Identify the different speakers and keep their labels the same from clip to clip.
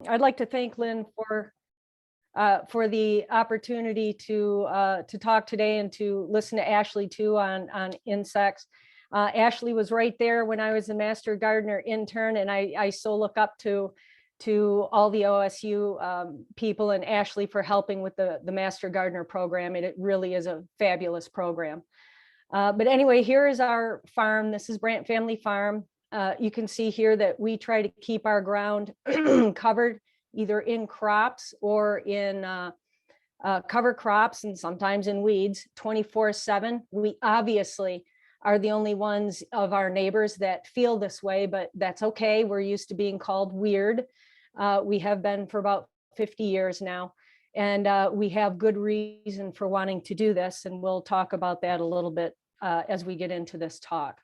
Speaker 1: I'd like to thank Lynn for the opportunity to talk today and to listen to Ashley too on insects. Ashley was right there when I was a Master Gardener intern, and I so look up to all the OSU people and Ashley for helping with the Master Gardener program. It really is a fabulous program. But anyway, here is our farm. This is Brandt Family Farm. You can see here that we try to keep our ground covered either in crops or in cover crops and sometimes in weeds 24/7. We obviously are the only ones of our neighbors that feel this way, but that's okay. We're used to being called weird. We have been for about 50 years now, and we have good reason for wanting to do this, and we'll talk about that a little bit as we get into this talk.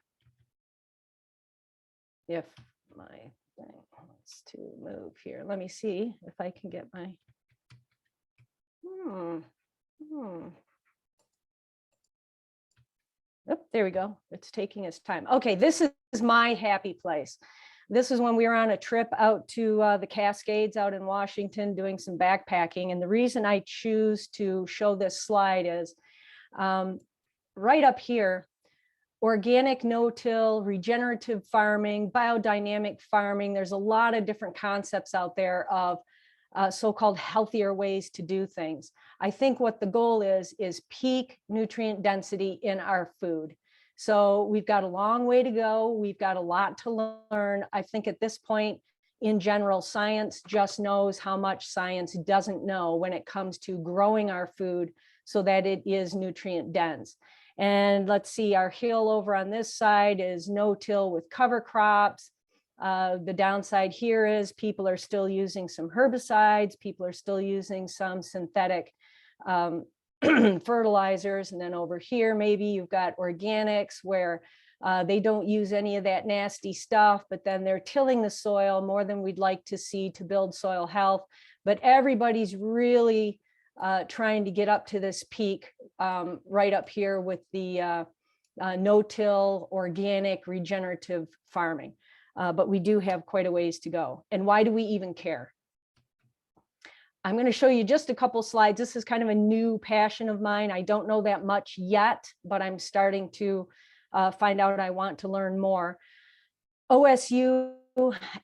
Speaker 1: If my thing wants to move here, let me see if I can get my Oh, there we go. It's taking its time. Okay, this is my happy place. This is when we were on a trip out to the Cascades out in Washington doing some backpacking. And the reason I choose to show this slide is right up here, organic no-till, regenerative farming, biodynamic farming. There's a lot of different concepts out there of so-called healthier ways to do things. I think what the goal is peak nutrient density in our food. So we've got a long way to go. We've got a lot to learn. I think at this point, in general, science just knows how much science doesn't know when it comes to growing our food so that it is nutrient dense. And let's see, our hill over on this side is no-till with cover crops. The downside here is people are still using some herbicides. People are still using some synthetic fertilizers. And then over here, maybe you've got organics where they don't use any of that nasty stuff, but then they're tilling the soil more than we'd like to see to build soil health. But everybody's really trying to get up to this peak right up here with the no-till, organic, regenerative farming. But we do have quite a ways to go. And why do we even care? I'm going to show you just a couple slides. This is kind of a new passion of mine. I don't know that much yet, but I'm starting to find out I want to learn more. OSU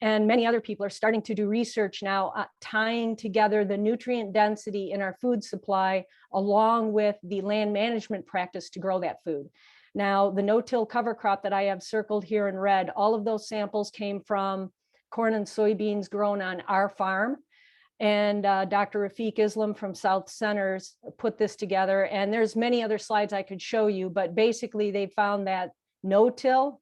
Speaker 1: and many other people are starting to do research now, tying together the nutrient density in our food supply along with the land management practice to grow that food. Now, the no-till cover crop that I have circled here in red, all of those samples came from corn and soybeans grown on our farm. And Dr. Rafiq Islam from South Centers put this together. And there's many other slides I could show you, but basically they found that no-till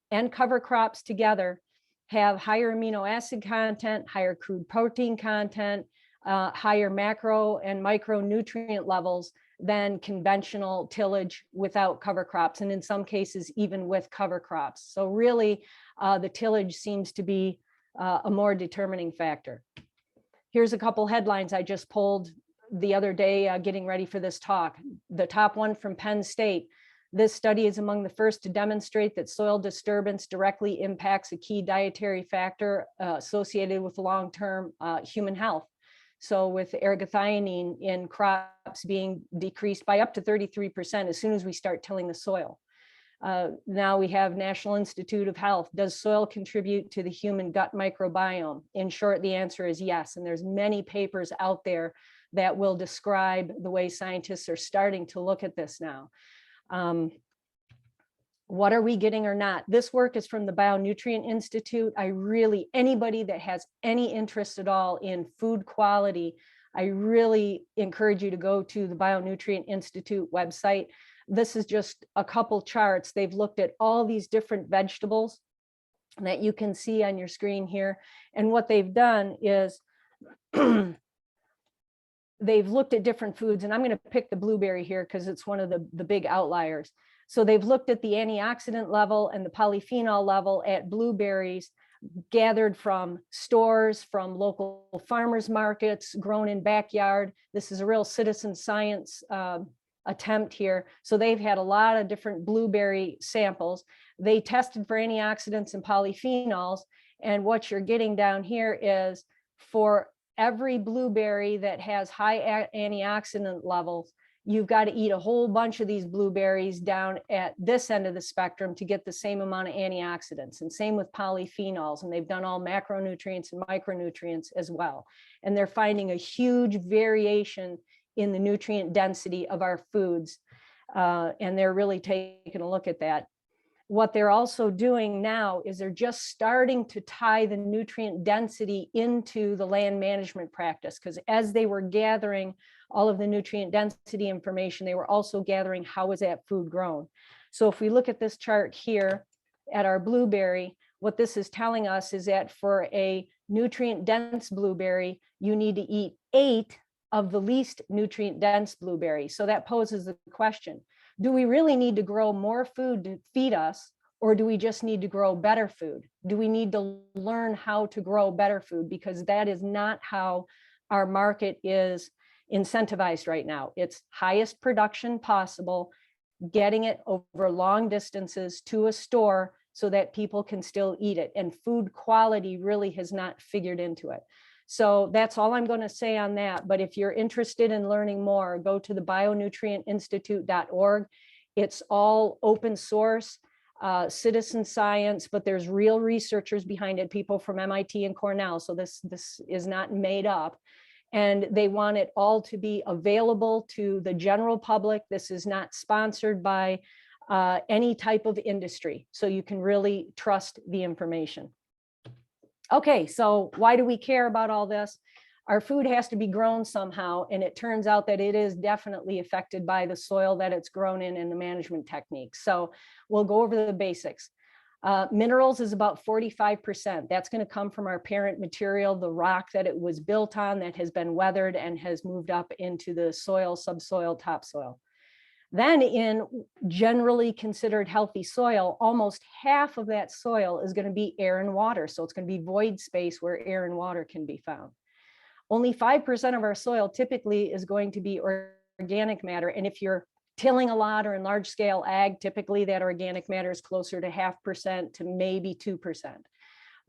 Speaker 1: and cover crops together have higher amino acid content, higher crude protein content, higher macro and micronutrient levels than conventional tillage without cover crops, and in some cases even with cover crops. So really the tillage seems to be a more determining factor. Here's a couple headlines I just pulled the other day getting ready for this talk. The top one from Penn State: this study is among the first to demonstrate that soil disturbance directly impacts a key dietary factor associated with long-term human health. So with ergothionine in crops being decreased by up to 33% as soon as we start tilling the soil. Now we have National Institute of Health. Does soil contribute to the human gut microbiome? In short, the answer is yes. And there's many papers out there that will describe the way scientists are starting to look at this now. What are we getting or not? This work is from the Bionutrient Institute. Anybody that has any interest at all in food quality, I really encourage you to go to the Bionutrient Institute website. This is just a couple charts. They've looked at all these different vegetables that you can see on your screen here. And what they've done is they've looked at different foods, and I'm going to pick the blueberry here because it's one of the big outliers. So they've looked at the antioxidant level and the polyphenol level at blueberries gathered from stores, from local farmers markets, grown in backyard. This is a real citizen science attempt here. So they've had a lot of different blueberry samples. They tested for antioxidants and polyphenols. And what you're getting down here is for every blueberry that has high antioxidant levels, you've got to eat a whole bunch of these blueberries down at this end of the spectrum to get the same amount of antioxidants, and same with polyphenols. And they've done all macronutrients and micronutrients as well. And they're finding a huge variation in the nutrient density of our foods. And they're really taking a look at that. What they're also doing now is they're just starting to tie the nutrient density into the land management practice, because as they were gathering all of the nutrient density information, they were also gathering how is that food grown. So if we look at this chart here at our blueberry, what this is telling us is that for a nutrient dense blueberry, you need to eat 8 of the least nutrient dense blueberries. So that poses the question, do we really need to grow more food to feed us, or do we just need to grow better food? Do we need to learn how to grow better food? Because that is not how our market is incentivized right now. It's highest production possible, getting it over long distances to a store so that people can still eat it. And food quality really has not figured into it. So that's all I'm going to say on that. But if you're interested in learning more, go to the bionutrientinstitute.org. It's all open source, citizen science, but there's real researchers behind it, people from MIT and Cornell. So this is not made up. And they want it all to be available to the general public. This is not sponsored by any type of industry. So you can really trust the information. Okay, so why do we care about all this? Our food has to be grown somehow, and it turns out that it is definitely affected by the soil that it's grown in and the management techniques. So we'll go over the basics. Minerals is about 45%. That's going to come from our parent material, the rock that it was built on, that has been weathered and has moved up into the soil, subsoil, topsoil. Then in generally considered healthy soil, almost half of that soil is going to be air and water. So it's going to be void space where air and water can be found. Only 5% of our soil typically is going to be organic matter. And if you're tilling a lot or in large scale ag, typically that organic matter is closer to 0.5% to maybe 2%.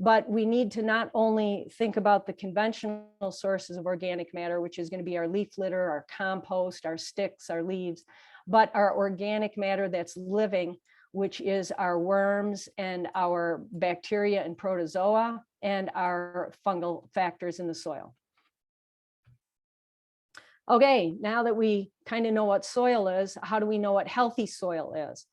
Speaker 1: But we need to not only think about the conventional sources of organic matter, which is going to be our leaf litter, our compost, our sticks, our leaves, but our organic matter that's living, which is our worms and our bacteria and protozoa and our fungal factors in the soil. Okay, now that we kind of know what soil is, how do we know what healthy soil is?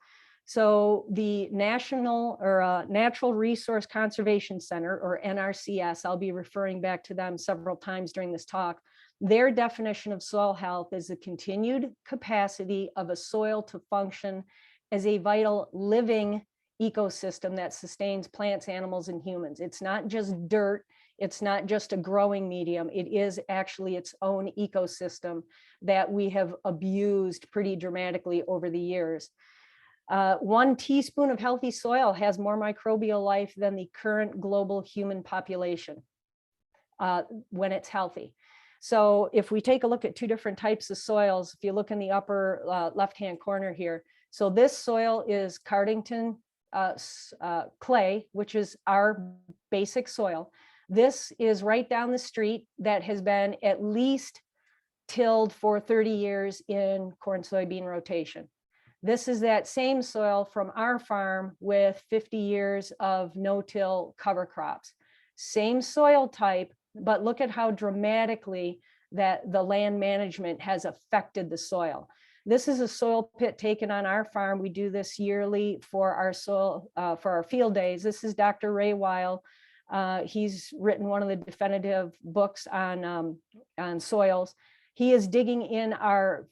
Speaker 1: So the National or Natural Resource Conservation Center, or NRCS, I'll be referring back to them several times during this talk. Their definition of soil health is the continued capacity of a soil to function as a vital living ecosystem that sustains plants, animals, and humans. It's not just dirt. It's not just a growing medium. It is actually its own ecosystem that we have abused pretty dramatically over the years. 1 teaspoon of healthy soil has more microbial life than the current global human population when it's healthy. So if we take a look at 2 different types of soils, if you look in the upper left-hand corner here, so this soil is Cardington clay, which is our basic soil. This is right down the street that has been at least tilled for 30 years in corn soybean rotation. This is that same soil from our farm with 50 years of no-till cover crops. Same soil type, but look at how dramatically that the land management has affected the soil. This is a soil pit taken on our farm. We do this yearly for our soil, for our field days. This is Dr. Ray Weil. He's written one of the definitive books on soils. He is digging in our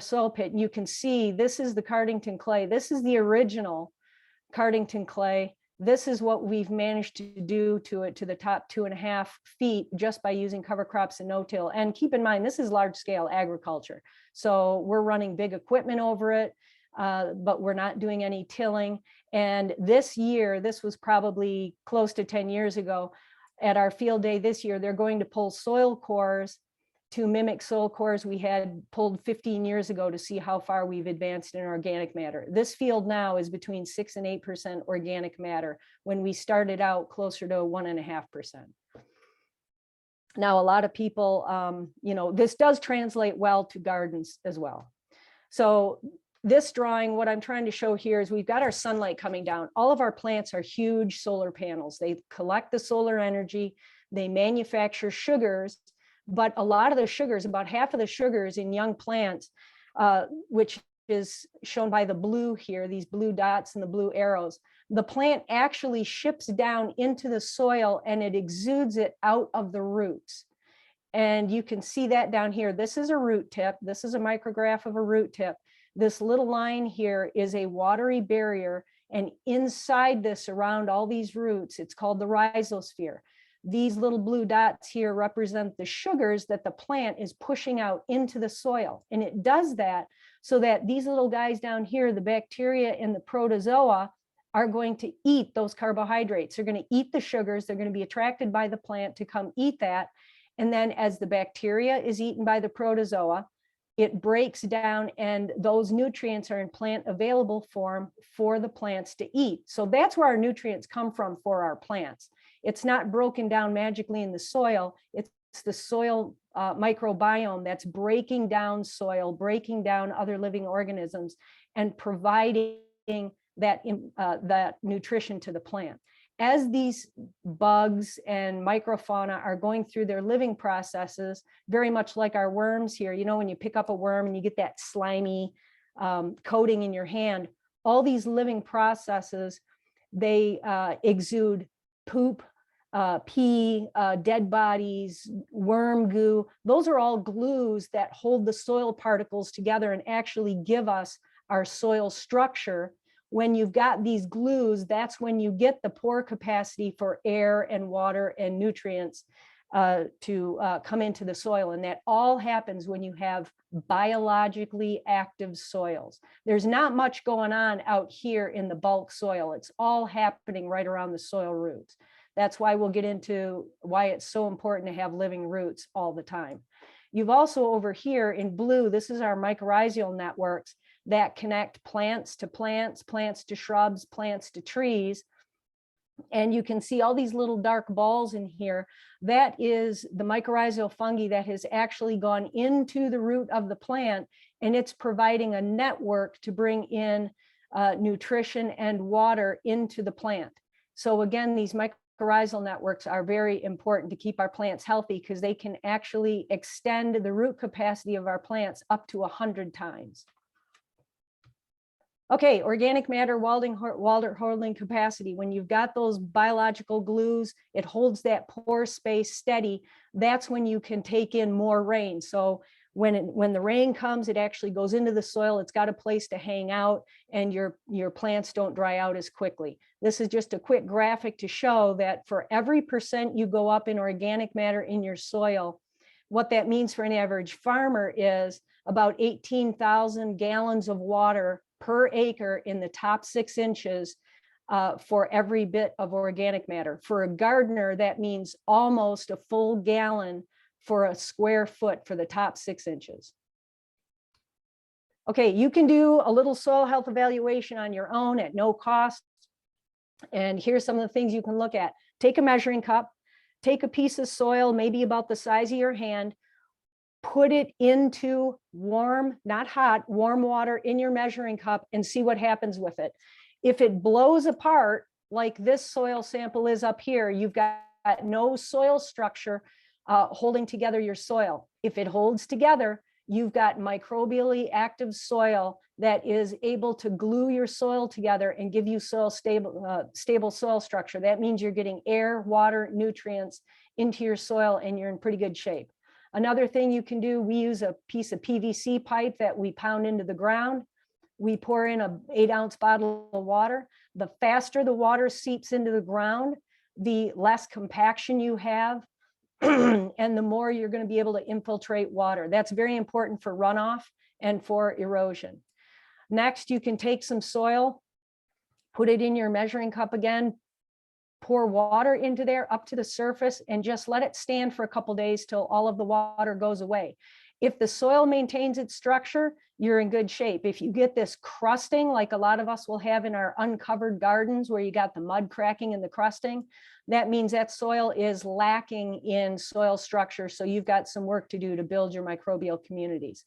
Speaker 1: soil pit. And you can see this is the Cardington clay. This is the original Cardington clay. This is what we've managed to do to it to the top 2.5 feet just by using cover crops and no-till. And keep in mind, this is large scale agriculture. So we're running big equipment over it, but we're not doing any tilling. And this year, this was probably close to 10 years ago, at our field day this year, they're going to pull soil cores to mimic soil cores we had pulled 15 years ago to see how far we've advanced in organic matter. This field now is between 6 and 8% organic matter when we started out closer to 1.5%. Now, a lot of people, you know, this does translate well to gardens as well. So this drawing, what I'm trying to show here is we've got our sunlight coming down. All of our plants are huge solar panels. They collect the solar energy, they manufacture sugars, but a lot of the sugars, about half of the sugars in young plants, which is shown by the blue here, these blue dots and the blue arrows, the plant actually ships down into the soil and it exudes it out of the roots. And you can see that down here. This is a root tip. This is a micrograph of a root tip. This little line here is a watery barrier. And inside this, around all these roots, it's called the rhizosphere. These little blue dots here represent the sugars that the plant is pushing out into the soil. And it does that so that these little guys down here, the bacteria and the protozoa, are going to eat those carbohydrates. They're going to eat the sugars. They're going to be attracted by the plant to come eat that. And then as the bacteria is eaten by the protozoa, it breaks down and those nutrients are in plant available form for the plants to eat. So that's where our nutrients come from for our plants. It's not broken down magically in the soil. It's the soil microbiome that's breaking down soil, breaking down other living organisms, and providing that nutrition to the plant. As these bugs and microfauna are going through their living processes, very much like our worms here, you know, when you pick up a worm and you get that slimy coating in your hand, all these living processes, they exude poop, pee, dead bodies, worm goo. Those are all glues that hold the soil particles together and actually give us our soil structure. When you've got these glues, that's when you get the pore capacity for air and water and nutrients to come into the soil. And that all happens when you have biologically active soils. There's not much going on out here in the bulk soil. It's all happening right around the soil roots. That's why we'll get into why it's so important to have living roots all the time. You've also over here in blue, this is our mycorrhizal networks that connect plants to plants, plants to shrubs, plants to trees. And you can see all these little dark balls in here. That is the mycorrhizal fungi that has actually gone into the root of the plant, and it's providing a network to bring in nutrition and water into the plant. So again, these mycorrhizal networks are very important to keep our plants healthy because they can actually extend the root capacity of our plants up to 100 times. Okay, organic matter water holding capacity. When you've got those biological glues, it holds that pore space steady. That's when you can take in more rain. So when the rain comes, it actually goes into the soil. It's got a place to hang out, and your plants don't dry out as quickly. This is just a quick graphic to show that for every % you go up in organic matter in your soil, what that means for an average farmer is about 18,000 gallons of water per acre in the top 6 inches for every bit of organic matter. For a gardener, that means almost a full gallon for a square foot for the top 6 inches. Okay, you can do a little soil health evaluation on your own at no cost. And here's some of the things you can look at. Take a measuring cup, take a piece of soil, maybe about the size of your hand, put it into warm, not hot, warm water in your measuring cup and see what happens with it. If it blows apart, like this soil sample is up here, you've got no soil structure holding together your soil. If it holds together, you've got microbially active soil that is able to glue your soil together and give you stable soil structure. That means you're getting air, water, nutrients into your soil, and you're in pretty good shape. Another thing you can do, we use a piece of PVC pipe that we pound into the ground. We pour in an 8-ounce bottle of water. The faster the water seeps into the ground, the less compaction you have, and the more you're going to be able to infiltrate water. That's very important for runoff and for erosion. Next, you can take some soil, put it in your measuring cup again, pour water into there up to the surface, and just let it stand for a couple days till all of the water goes away. If the soil maintains its structure, you're in good shape. If you get this crusting, like a lot of us will have in our uncovered gardens where you got the mud cracking and the crusting, that means that soil is lacking in soil structure. So you've got some work to do to build your microbial communities.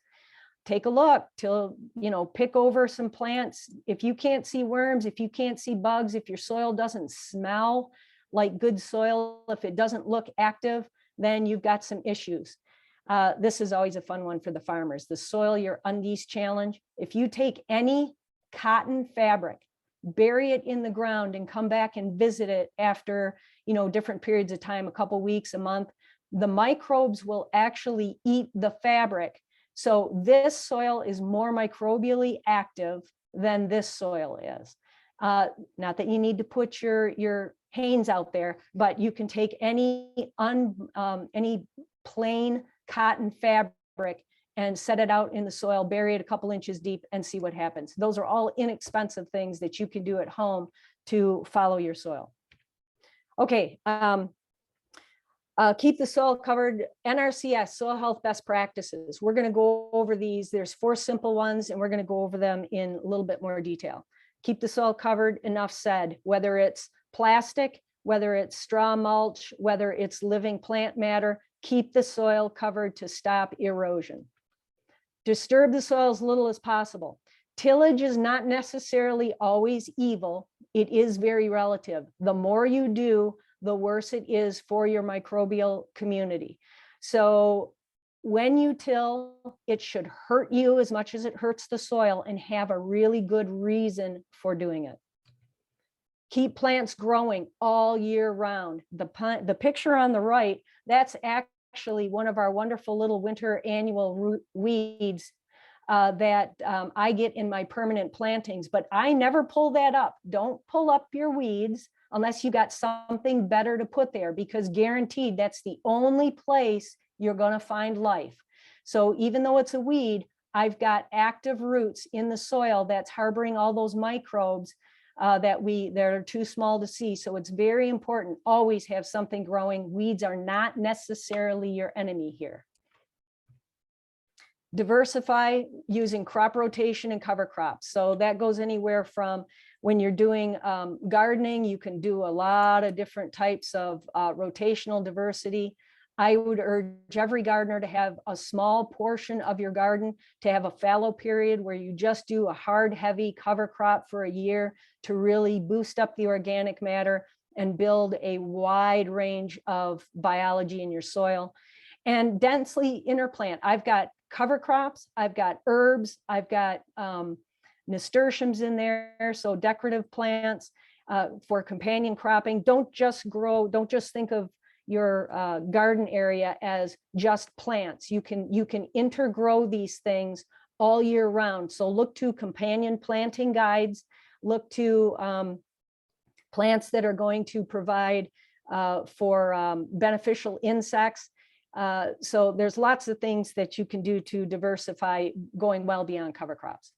Speaker 1: Take a look till, pick over some plants. If you can't see worms, if you can't see bugs, if your soil doesn't smell like good soil, if it doesn't look active, then you've got some issues. This is always a fun one for the farmers, the Soil Your Undies Challenge. If you take any cotton fabric, bury it in the ground and come back and visit it after, different periods of time, a couple weeks, a month, the microbes will actually eat the fabric. So this soil is more microbially active than this soil is. Not that you need to put your hanes out there, but you can take any plain cotton fabric and set it out in the soil, bury it a couple inches deep and see what happens. Those are all inexpensive things that you can do at home to follow your soil. Okay, keep the soil covered. NRCS, soil health best practices. We're going to go over these. There's 4 simple ones, and we're going to go over them in a little bit more detail. Keep the soil covered, enough said, whether it's plastic, whether it's straw mulch, whether it's living plant matter, keep the soil covered to stop erosion. Disturb the soil as little as possible. Tillage is not necessarily always evil. It is very relative. The more you do, the worse it is for your microbial community. So when you till, it should hurt you as much as it hurts the soil and have a really good reason for doing it. Keep plants growing all year round. The picture on the right, that's actually one of our wonderful little winter annual weeds that I get in my permanent plantings, but I never pull that up. Don't pull up your weeds unless you got something better to put there, because guaranteed that's the only place you're going to find life. So even though it's a weed, I've got active roots in the soil that's harboring all those microbes that are too small to see. So it's very important, always have something growing. Weeds are not necessarily your enemy here. Diversify using crop rotation and cover crops. So that goes anywhere from when you're doing gardening, you can do a lot of different types of rotational diversity. I would urge every gardener to have a small portion of your garden to have a fallow period where you just do a hard, heavy cover crop for a year to really boost up the organic matter and build a wide range of biology in your soil. And densely interplant. I've got cover crops, I've got herbs, I've got nasturtiums in there, so decorative plants for companion cropping. Don't just think of your garden area as just plants. You can intergrow these things all year round. So look to companion planting guides, look to plants that are going to provide for beneficial insects. So there's lots of things that you can do to diversify, going well beyond cover crops.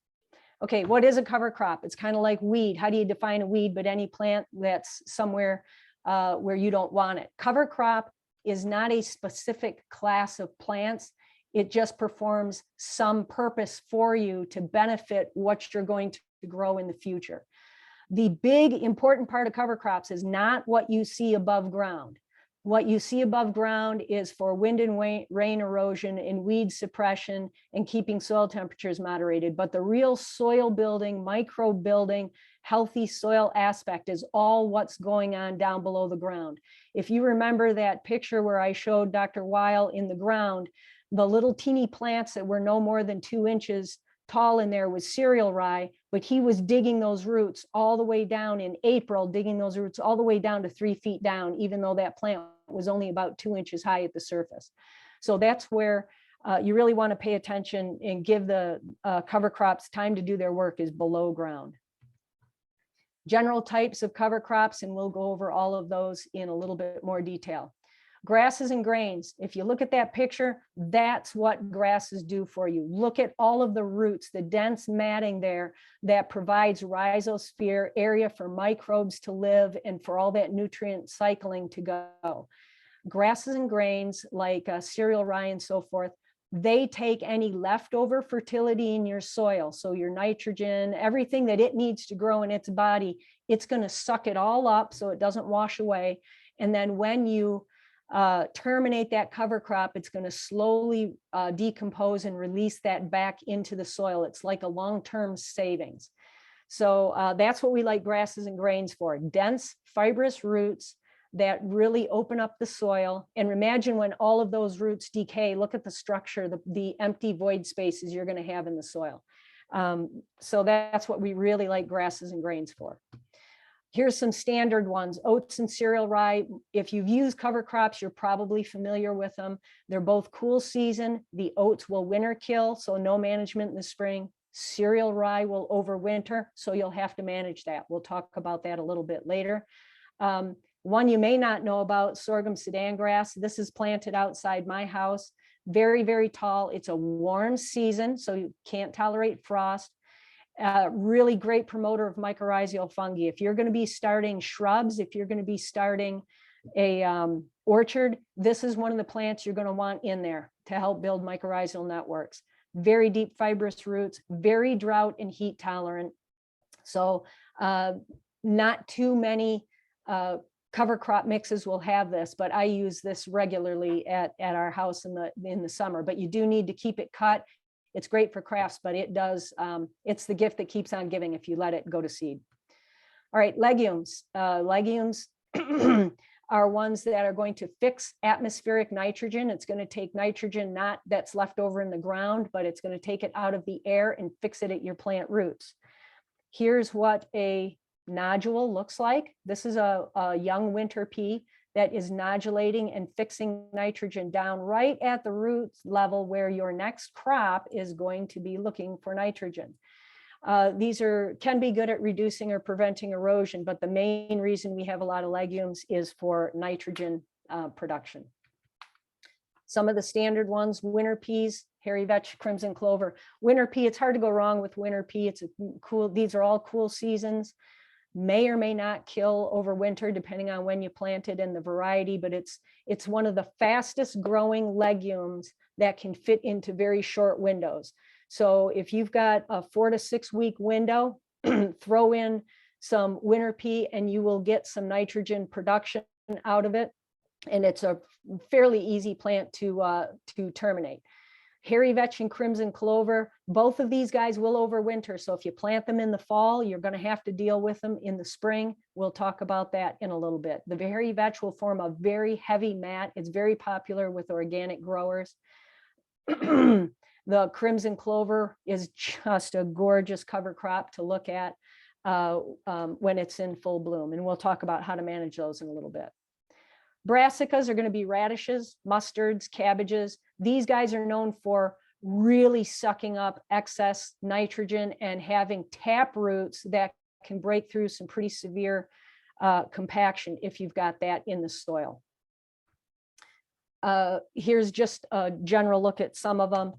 Speaker 1: Okay, what is a cover crop? It's kind of like weed. How do you define a weed? But any plant that's somewhere where you don't want it. Cover crop is not a specific class of plants. It just performs some purpose for you to benefit what you're going to grow in the future. The big important part of cover crops is not what you see above ground. What you see above ground is for wind and rain erosion and weed suppression and keeping soil temperatures moderated. But the real soil building, microbe building, healthy soil aspect is all what's going on down below the ground. If you remember that picture where I showed Dr. Weil in the ground, the little teeny plants that were no more than 2 inches tall in there was cereal rye, but he was digging those roots all the way down in April, digging those roots all the way down to 3 feet down, even though that plant was only about 2 inches high at the surface. So that's where you really want to pay attention and give the cover crops time to do their work, is below ground. General types of cover crops, and we'll go over all of those in a little bit more detail. Grasses and grains. If you look at that picture, that's what grasses do for you. Look at all of the roots, the dense matting there that provides rhizosphere area for microbes to live and for all that nutrient cycling to go. Grasses and grains like cereal rye and so forth, they take any leftover fertility in your soil. So your nitrogen, everything that it needs to grow in its body, it's going to suck it all up so it doesn't wash away. And then when you terminate that cover crop, it's going to slowly decompose and release that back into the soil. It's like a long-term savings. So that's what we like grasses and grains for: dense, fibrous roots that really open up the soil. And imagine when all of those roots decay, look at the structure, the empty void spaces you're going to have in the soil. So that's what we really like grasses and grains for. Here's some standard ones: oats and cereal rye. If you've used cover crops, you're probably familiar with them. They're both cool season. The oats will winter kill, so no management in the spring. Cereal rye will overwinter, so you'll have to manage that. We'll talk about that a little bit later. One you may not know about, sorghum sudan grass. This is planted outside my house. Very, very tall. It's a warm season, so you can't tolerate frost. Really great promoter of mycorrhizal fungi. If you're going to be starting shrubs, if you're going to be starting a orchard, this is one of the plants you're going to want in there to help build mycorrhizal networks. Very deep fibrous roots, very drought and heat tolerant. So not too many cover crop mixes will have this, but I use this regularly at our house in the summer. But you do need to keep it cut. It's great for crafts, but it does, it's the gift that keeps on giving if you let it go to seed. All right, legumes. Legumes are ones that are going to fix atmospheric nitrogen. It's going to take nitrogen not that's left over in the ground, but it's going to take it out of the air and fix it at your plant roots. Here's what a nodule looks like. This is a young winter pea that is nodulating and fixing nitrogen down right at the root level where your next crop is going to be looking for nitrogen. These can be good at reducing or preventing erosion, but the main reason we have a lot of legumes is for nitrogen production. Some of the standard ones: winter peas, hairy vetch, crimson clover. Winter pea, it's hard to go wrong with winter pea. It's a cool, these are all cool seasons. May or may not kill over winter, depending on when you plant it and the variety, but it's one of the fastest growing legumes that can fit into very short windows. So if you've got a 4 to 6 week window, throw in some winter pea and you will get some nitrogen production out of it. And it's a fairly easy plant to terminate. Hairy vetch and crimson clover, both of these guys will overwinter. So if you plant them in the fall, you're going to have to deal with them in the spring. We'll talk about that in a little bit. The hairy vetch will form a very heavy mat. It's very popular with organic growers. The crimson clover is just a gorgeous cover crop to look at when it's in full bloom. And we'll talk about how to manage those in a little bit. Brassicas are going to be radishes, mustards, cabbages. These guys are known for really sucking up excess nitrogen and having tap roots that can break through some pretty severe compaction if you've got that in the soil. Here's just a general look at some of them.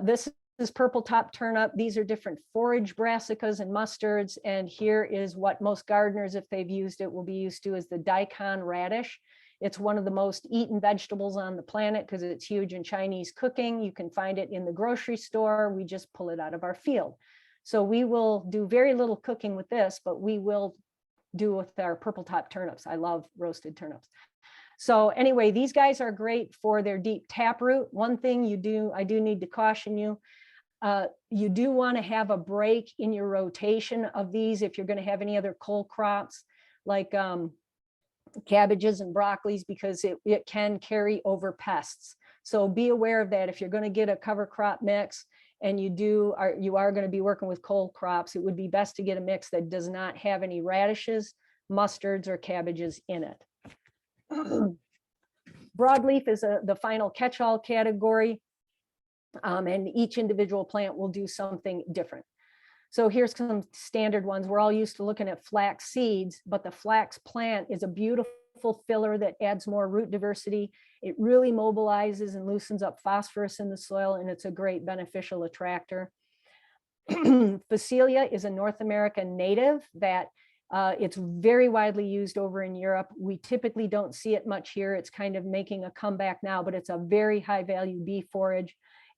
Speaker 1: This is purple top turnip. These are different forage brassicas and mustards. And here is what most gardeners, if they've used it, will be used to, is the daikon radish. It's one of the most eaten vegetables on the planet because it's huge in Chinese cooking. You can find it in the grocery store. We just pull it out of our field. So we will do very little cooking with this, but we will do with our purple top turnips. I love roasted turnips. So anyway, these guys are great for their deep taproot. One thing I do need to caution you, you do want to have a break in your rotation of these if you're going to have any other cole crops like cabbages and broccolis, because it can carry over pests. So be aware of that. If you're going to get a cover crop mix and you are going to be working with cole crops, it would be best to get a mix that does not have any radishes, mustards, or cabbages in it. Broadleaf is the final catch-all category, and each individual plant will do something different. So here's some standard ones. We're all used to looking at flax seeds, but the flax plant is a beautiful filler that adds more root diversity. It really mobilizes and loosens up phosphorus in the soil, and it's a great beneficial attractor. Phacelia is a North American native that It's very widely used over in Europe. We typically don't see it much here. It's kind of making a comeback now, but it's a very high value bee forage.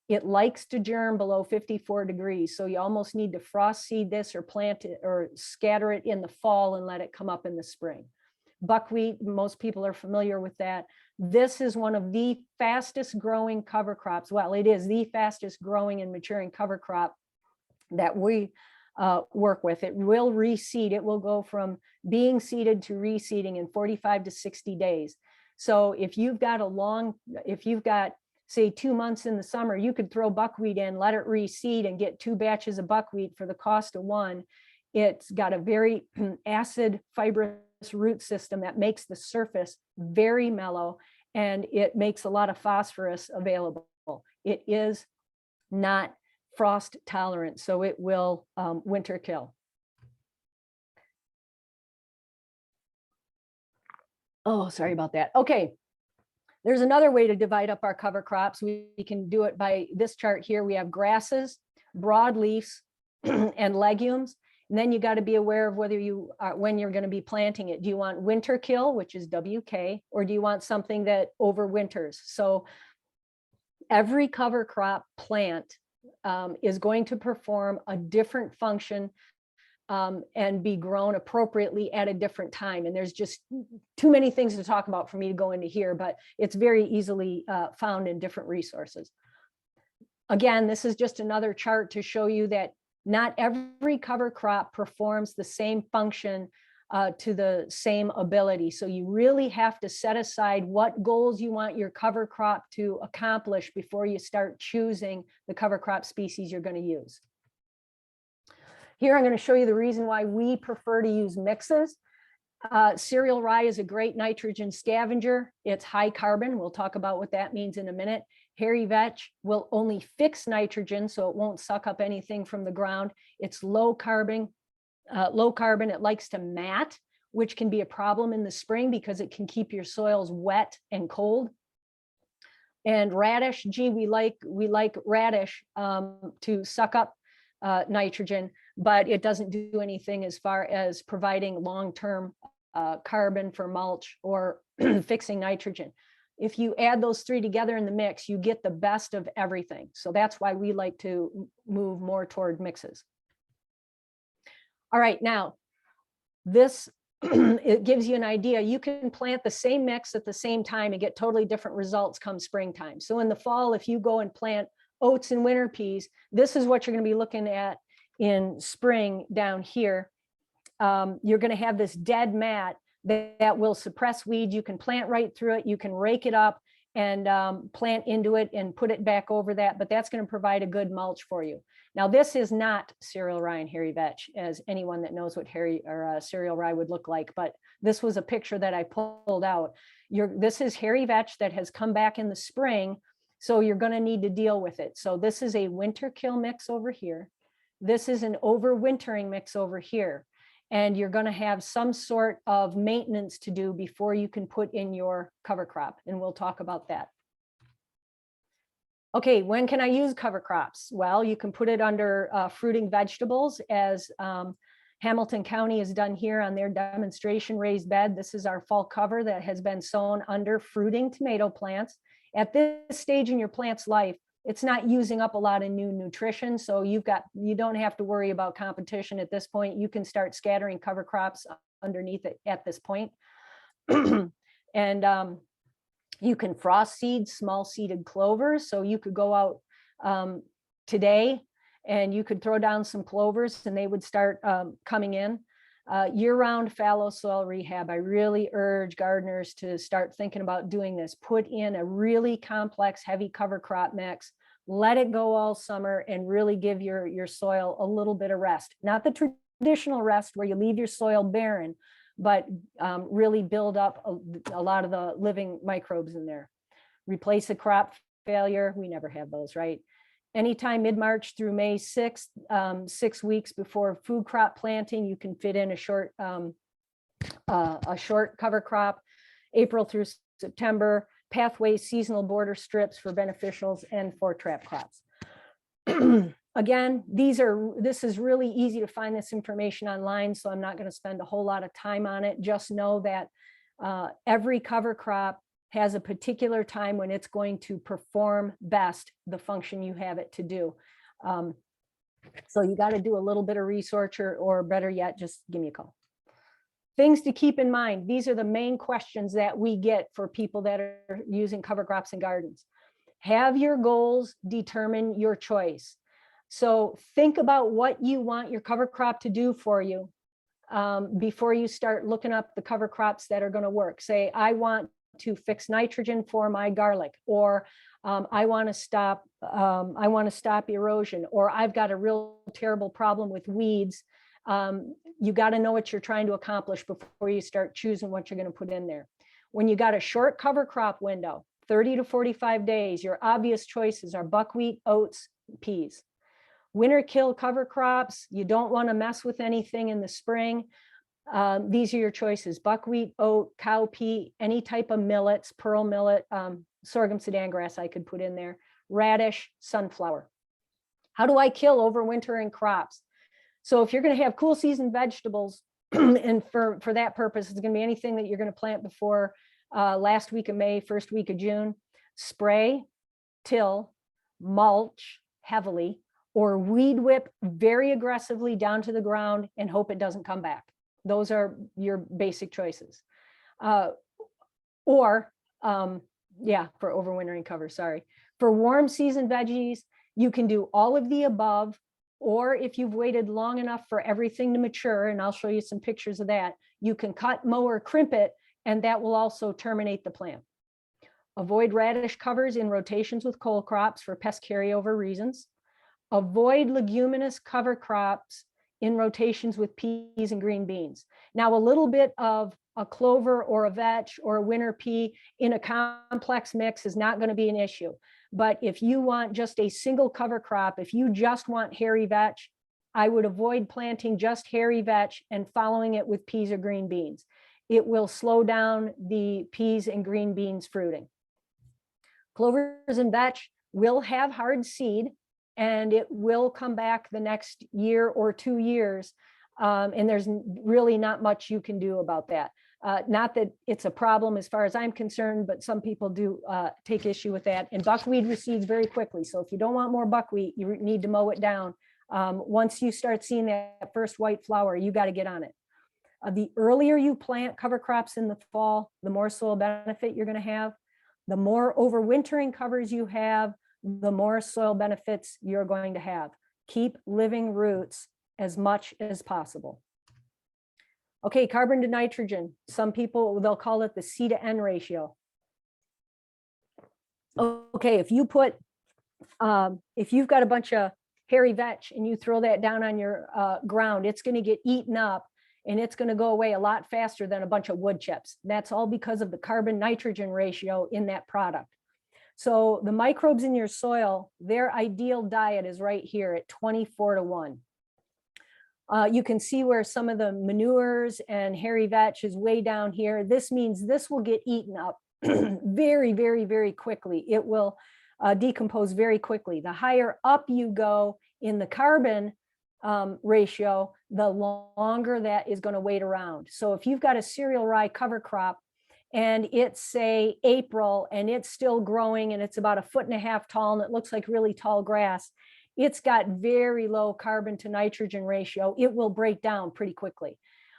Speaker 1: It likes to germ below 54 degrees. So you almost need to frost seed this or plant it or scatter it in the fall and let it come up in the spring. Buckwheat, most people are familiar with that. This is one of the fastest growing cover crops. Well, it is the fastest growing and maturing cover crop that we work with. It will reseed. It will go from being seeded to reseeding in 45 to 60 days. So if you've got say 2 months in the summer, you could throw buckwheat in, let it reseed and get 2 batches of buckwheat for the cost of one. It's got a very acid fibrous root system that makes the surface very mellow, and it makes a lot of phosphorus available. It is not frost tolerant, so it will winter kill. Oh, sorry about that. Okay. There's another way to divide up our cover crops. We can do it by this chart here. We have grasses, broadleafs, and legumes. And then you got to be aware of whether you are, when you're going to be planting it. Do you want winter kill, which is WK, or do you want something that overwinters? So every cover crop plant is going to perform a different function and be grown appropriately at a different time. And there's just too many things to talk about for me to go into here, but it's very easily found in different resources. Again, this is just another chart to show you that not every cover crop performs the same function to the same ability. So you really have to set aside what goals you want your cover crop to accomplish before you start choosing the cover crop species you're going to use. Here, I'm going to show you the reason why we prefer to use mixes. Cereal rye is a great nitrogen scavenger. It's high carbon. We'll talk about what that means in a minute. Hairy vetch will only fix nitrogen, so it won't suck up anything from the ground. It's low carbon. It likes to mat, which can be a problem in the spring because it can keep your soils wet and cold. And radish, gee, we like radish to suck up nitrogen, but it doesn't do anything as far as providing long-term carbon for mulch or fixing nitrogen. If you add those three together in the mix, you get the best of everything. So that's why we like to move more toward mixes. All right, now this it gives you an idea. You can plant the same mix at the same time and get totally different results come springtime. So in the fall, if you go and plant oats and winter peas, this is what you're going to be looking at in spring down here. You're going to have this dead mat that will suppress weeds. You can plant right through it. You can rake it up and plant into it and put it back over that, but that's going to provide a good mulch for you. Now, this is not cereal rye and hairy vetch, as anyone that knows what cereal rye would look like, but this was a picture that I pulled out. This is hairy vetch that has come back in the spring, so you're going to need to deal with it. So this is a winter kill mix over here. This is an overwintering mix over here. And you're going to have some sort of maintenance to do before you can put in your cover crop. And we'll talk about that. Okay, when can I use cover crops? Well, you can put it under fruiting vegetables, as Hamilton County has done here on their demonstration raised bed. This is our fall cover that has been sown under fruiting tomato plants. At this stage in your plant's life, it's not using up a lot of new nutrition, so you don't have to worry about competition at this point. You can start scattering cover crops underneath it at this point. And you can frost seed small seeded clovers. So you could go out today and you could throw down some clovers and they would start coming in. Year-round fallow soil rehab. I really urge gardeners to start thinking about doing this. Put in a really complex, heavy cover crop mix, let it go all summer and really give your soil a little bit of rest. Not the traditional rest where you leave your soil barren, but really build up a lot of the living microbes in there. Replace a crop failure. We never have those, right? Anytime mid-March through May 6th, 6 weeks before food crop planting, you can fit in a short cover crop. April through September, pathways, seasonal border strips for beneficials and for trap crops. Again, this is really easy to find this information online, so I'm not going to spend a whole lot of time on it. Just know that every cover crop has a particular time when it's going to perform best the function you have it to do. So you got to do a little bit of research, or better yet, just give me a call. Things to keep in mind. These are the main questions that we get for people that are using cover crops in gardens. Have your goals determine your choice. So think about what you want your cover crop to do for you before you start looking up the cover crops that are going to work. Say, I want to fix nitrogen for my garlic, or I want to stop erosion, or I've got a real terrible problem with weeds. You got to know what you're trying to accomplish before you start choosing what you're going to put in there. When you got a short cover crop window, 30 to 45 days, your obvious choices are buckwheat, oats, peas. Winter kill cover crops, you don't want to mess with anything in the spring. These are your choices: buckwheat, oat, cowpea, any type of millets, pearl millet, sorghum sudan grass I could put in there, radish, sunflower. How do I kill overwintering crops? So if you're going to have cool season vegetables, and for that purpose, it's going to be anything that you're going to plant before last week of May, first week of June, spray, till, mulch heavily, or weed whip very aggressively down to the ground and hope it doesn't come back. Those are your basic choices. Yeah, for overwintering cover, sorry. For warm season veggies, you can do all of the above, or if you've waited long enough for everything to mature, and I'll show you some pictures of that, you can cut, mow, or crimp it, and that will also terminate the plant. Avoid radish covers in rotations with cole crops for pest carryover reasons. Avoid leguminous cover crops in rotations with peas and green beans. Now, a little bit of a clover or a vetch or a winter pea in a complex mix is not going to be an issue. But if you want just a single cover crop, if you just want hairy vetch, I would avoid planting just hairy vetch and following it with peas or green beans. It will slow down the peas and green beans fruiting. Clovers and vetch will have hard seed, and it will come back the next year or 2 years. And there's really not much you can do about that. Not that it's a problem as far as I'm concerned, but some people do take issue with that. And buckwheat reseeds very quickly. So if you don't want more buckwheat, you need to mow it down. Once you start seeing that first white flower, you got to get on it. The earlier you plant cover crops in the fall, the more soil benefit you're going to have. The more overwintering covers you have, the more soil benefits you're going to have. Keep living roots as much as possible. Okay, carbon to nitrogen. Some people, they'll call it the C to N ratio. Okay, if you've got a bunch of hairy vetch and you throw that down on your ground, it's going to get eaten up and it's going to go away a lot faster than a bunch of wood chips. That's all because of the carbon nitrogen ratio in that product. So the microbes in your soil, their ideal diet is right here at 24 to 1. You can see where some of the manures and hairy vetch is way down here. This means this will get eaten up very, very, very quickly. It will decompose very quickly. The higher up you go in the carbon ratio, the longer that is going to wait around. So if you've got a cereal rye cover crop, and it's say April and it's still growing and it's about 1.5 feet tall and it looks like really tall grass, it's got very low carbon to nitrogen ratio. It will break down pretty quickly.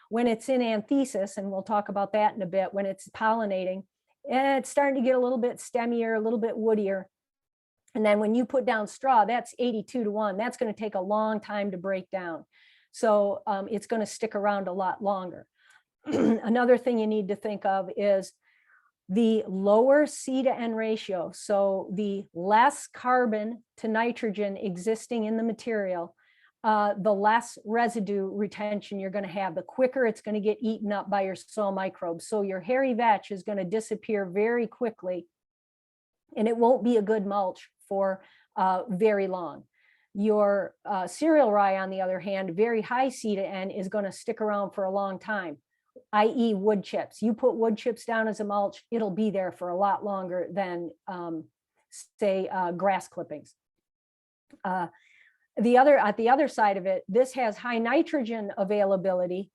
Speaker 1: When it's in anthesis, and we'll talk about that in a bit, when it's pollinating, it's starting to get a little bit stemmier, a little bit woodier. And then when you put down straw, that's 82 to 1. That's going to take a long time to break down. So it's going to stick around a lot longer. Another thing you need to think of is the lower C to N ratio. So the less carbon to nitrogen existing in the material, the less residue retention you're going to have, the quicker it's going to get eaten up by your soil microbes. So your hairy vetch is going to disappear very quickly, and it won't be a good mulch for very long. Your cereal rye, on the other hand, very high C to N, is going to stick around for a long time, i.e. wood chips. You put wood chips down as a mulch, it'll be there for a lot longer than say grass clippings. At the other side of it, this has high nitrogen availability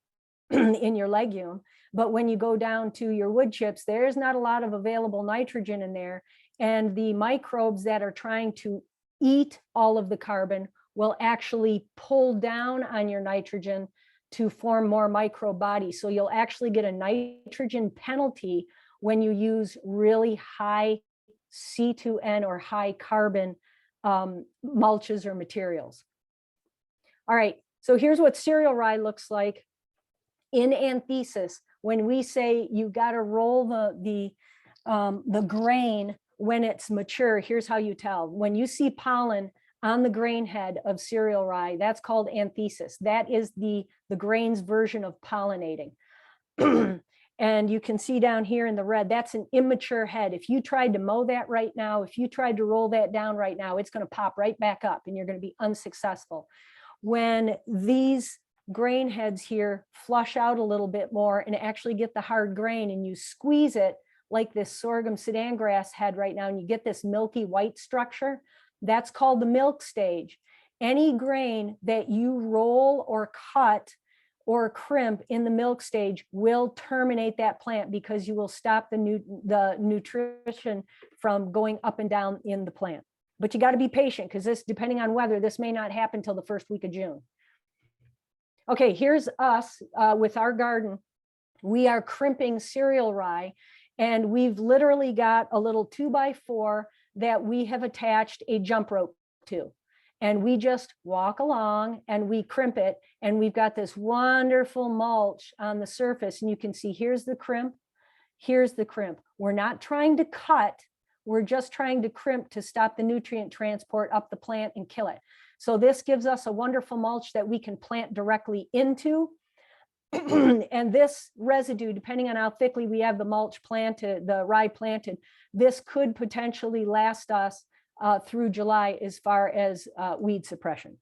Speaker 1: in your legume. But when you go down to your wood chips, there's not a lot of available nitrogen in there. And the microbes that are trying to eat all of the carbon will actually pull down on your nitrogen to form more microbe bodies. So you'll actually get a nitrogen penalty when you use really high C2N or high carbon mulches or materials. All right, so here's what cereal rye looks like in anthesis. When we say you got to roll the grain when it's mature, here's how you tell. When you see pollen on the grain head of cereal rye, that's called anthesis. That is the grain's version of pollinating. And you can see down here in the red, that's an immature head. If you tried to mow that right now, if you tried to roll that down right now, it's going to pop right back up and you're going to be unsuccessful. When these grain heads here flush out a little bit more and actually get the hard grain, and you squeeze it like this sorghum sudan grass head right now, and you get this milky white structure, that's called the milk stage. Any grain that you roll or cut or crimp in the milk stage will terminate that plant, because you will stop the nutrition from going up and down in the plant. But you got to be patient, because this, depending on weather, this may not happen till the first week of June. Okay, here's us with our garden. We are crimping cereal rye, and we've literally got a little 2x4 that we have attached a jump rope to. And we just walk along and we crimp it, and we've got this wonderful mulch on the surface. And you can see here's the crimp, here's the crimp. We're not trying to cut, we're just trying to crimp to stop the nutrient transport up the plant and kill it. So this gives us a wonderful mulch that we can plant directly into. And this residue, depending on how thickly we have the mulch planted, the rye planted, this could potentially last us through July as far as weed suppression.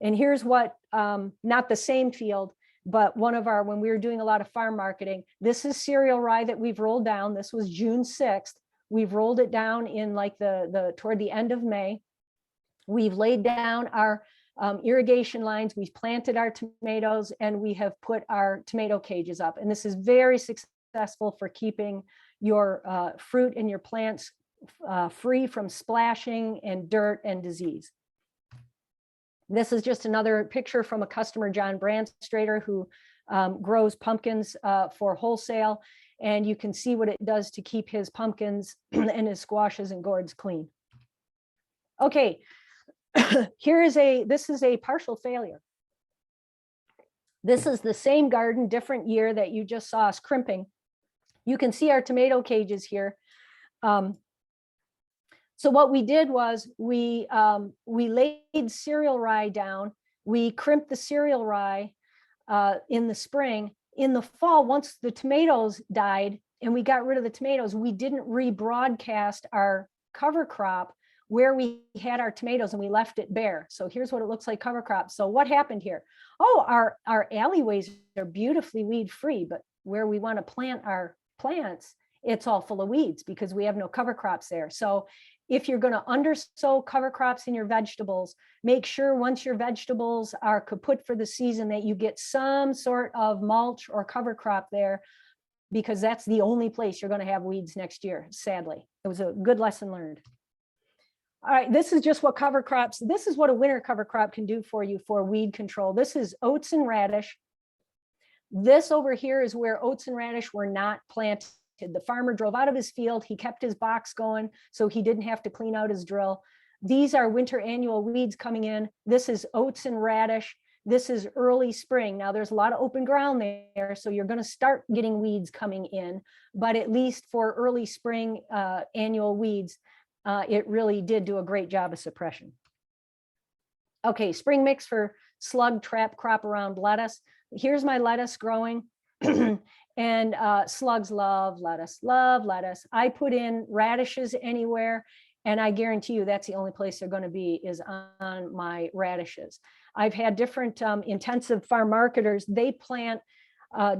Speaker 1: And here's what, not the same field, but one of our, when we were doing a lot of farm marketing, this is cereal rye that we've rolled down. This was June 6th. We've rolled it down in like toward the end of May. We've laid down our irrigation lines, we've planted our tomatoes, and we have put our tomato cages up. And this is very successful for keeping your fruit and your plants free from splashing and dirt and disease. This is just another picture from a customer, John Brandstrader, who grows pumpkins for wholesale. And you can see what it does to keep his pumpkins and his squashes and gourds clean. Okay, this is a partial failure. This is the same garden, different year that you just saw us crimping. You can see our tomato cages here. So what we did was we laid cereal rye down. We crimped the cereal rye in the spring. In the fall, once the tomatoes died and we got rid of the tomatoes, we didn't rebroadcast our cover crop where we had our tomatoes, and we left it bare. So here's what it looks like cover crop. So what happened here? Oh, our alleyways are beautifully weed free, but where we want to plant our plants, it's all full of weeds because we have no cover crops there. So if you're going to undersow cover crops in your vegetables, make sure once your vegetables are kaput for the season that you get some sort of mulch or cover crop there, because that's the only place you're going to have weeds next year, sadly. It was a good lesson learned. All right, this is just what cover crops, this is what a winter cover crop can do for you for weed control. This is oats and radish. This over here is where oats and radish were not planted. The farmer drove out of his field, he kept his box going, so he didn't have to clean out his drill. These are winter annual weeds coming in. This is oats and radish. This is early spring. Now there's a lot of open ground there, so you're going to start getting weeds coming in, but at least for early spring annual weeds, it really did do a great job of suppression. Okay, spring mix for slug trap crop around lettuce. Here's my lettuce growing. And slugs love lettuce, love lettuce. I put in radishes anywhere, and I guarantee you that's the only place they're going to be is on my radishes. I've had different intensive farm marketers, they plant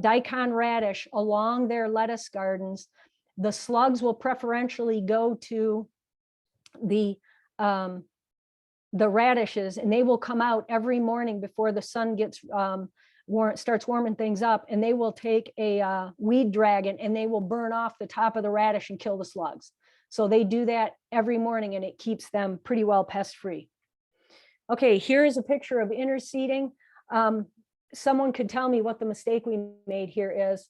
Speaker 1: daikon radish along their lettuce gardens. The slugs will preferentially go to the the radishes, and they will come out every morning before the sun gets starts warming things up, and they will take a weed dragon and they will burn off the top of the radish and kill the slugs. So they do that every morning, and it keeps them pretty well pest free. Okay, here is a picture of interseeding. Someone could tell me what the mistake we made here is.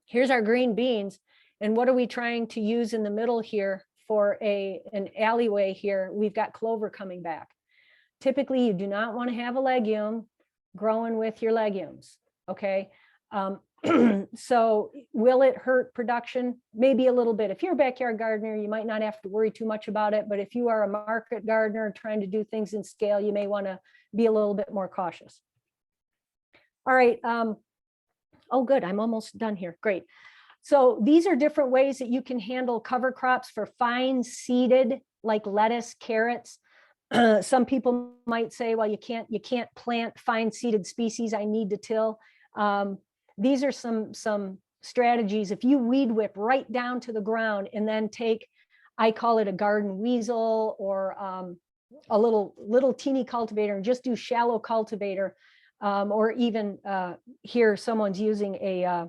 Speaker 1: Here's our green beans, and what are we trying to use in the middle here for an alleyway here? We've got clover coming back. Typically, you do not want to have a legume growing with your legumes, okay? So will it hurt production? Maybe a little bit. If you're a backyard gardener, you might not have to worry too much about it, but if you are a market gardener trying to do things in scale, you may want to be a little bit more cautious. All right, oh good, I'm almost done here, great. So these are different ways that you can handle cover crops for fine seeded, like lettuce, carrots. Some people might say, well, you can't plant fine seeded species, I need to till. These are some strategies. If you weed whip right down to the ground and then take, I call it a garden weasel, or a little teeny cultivator, and just do shallow cultivator, or even here someone's using a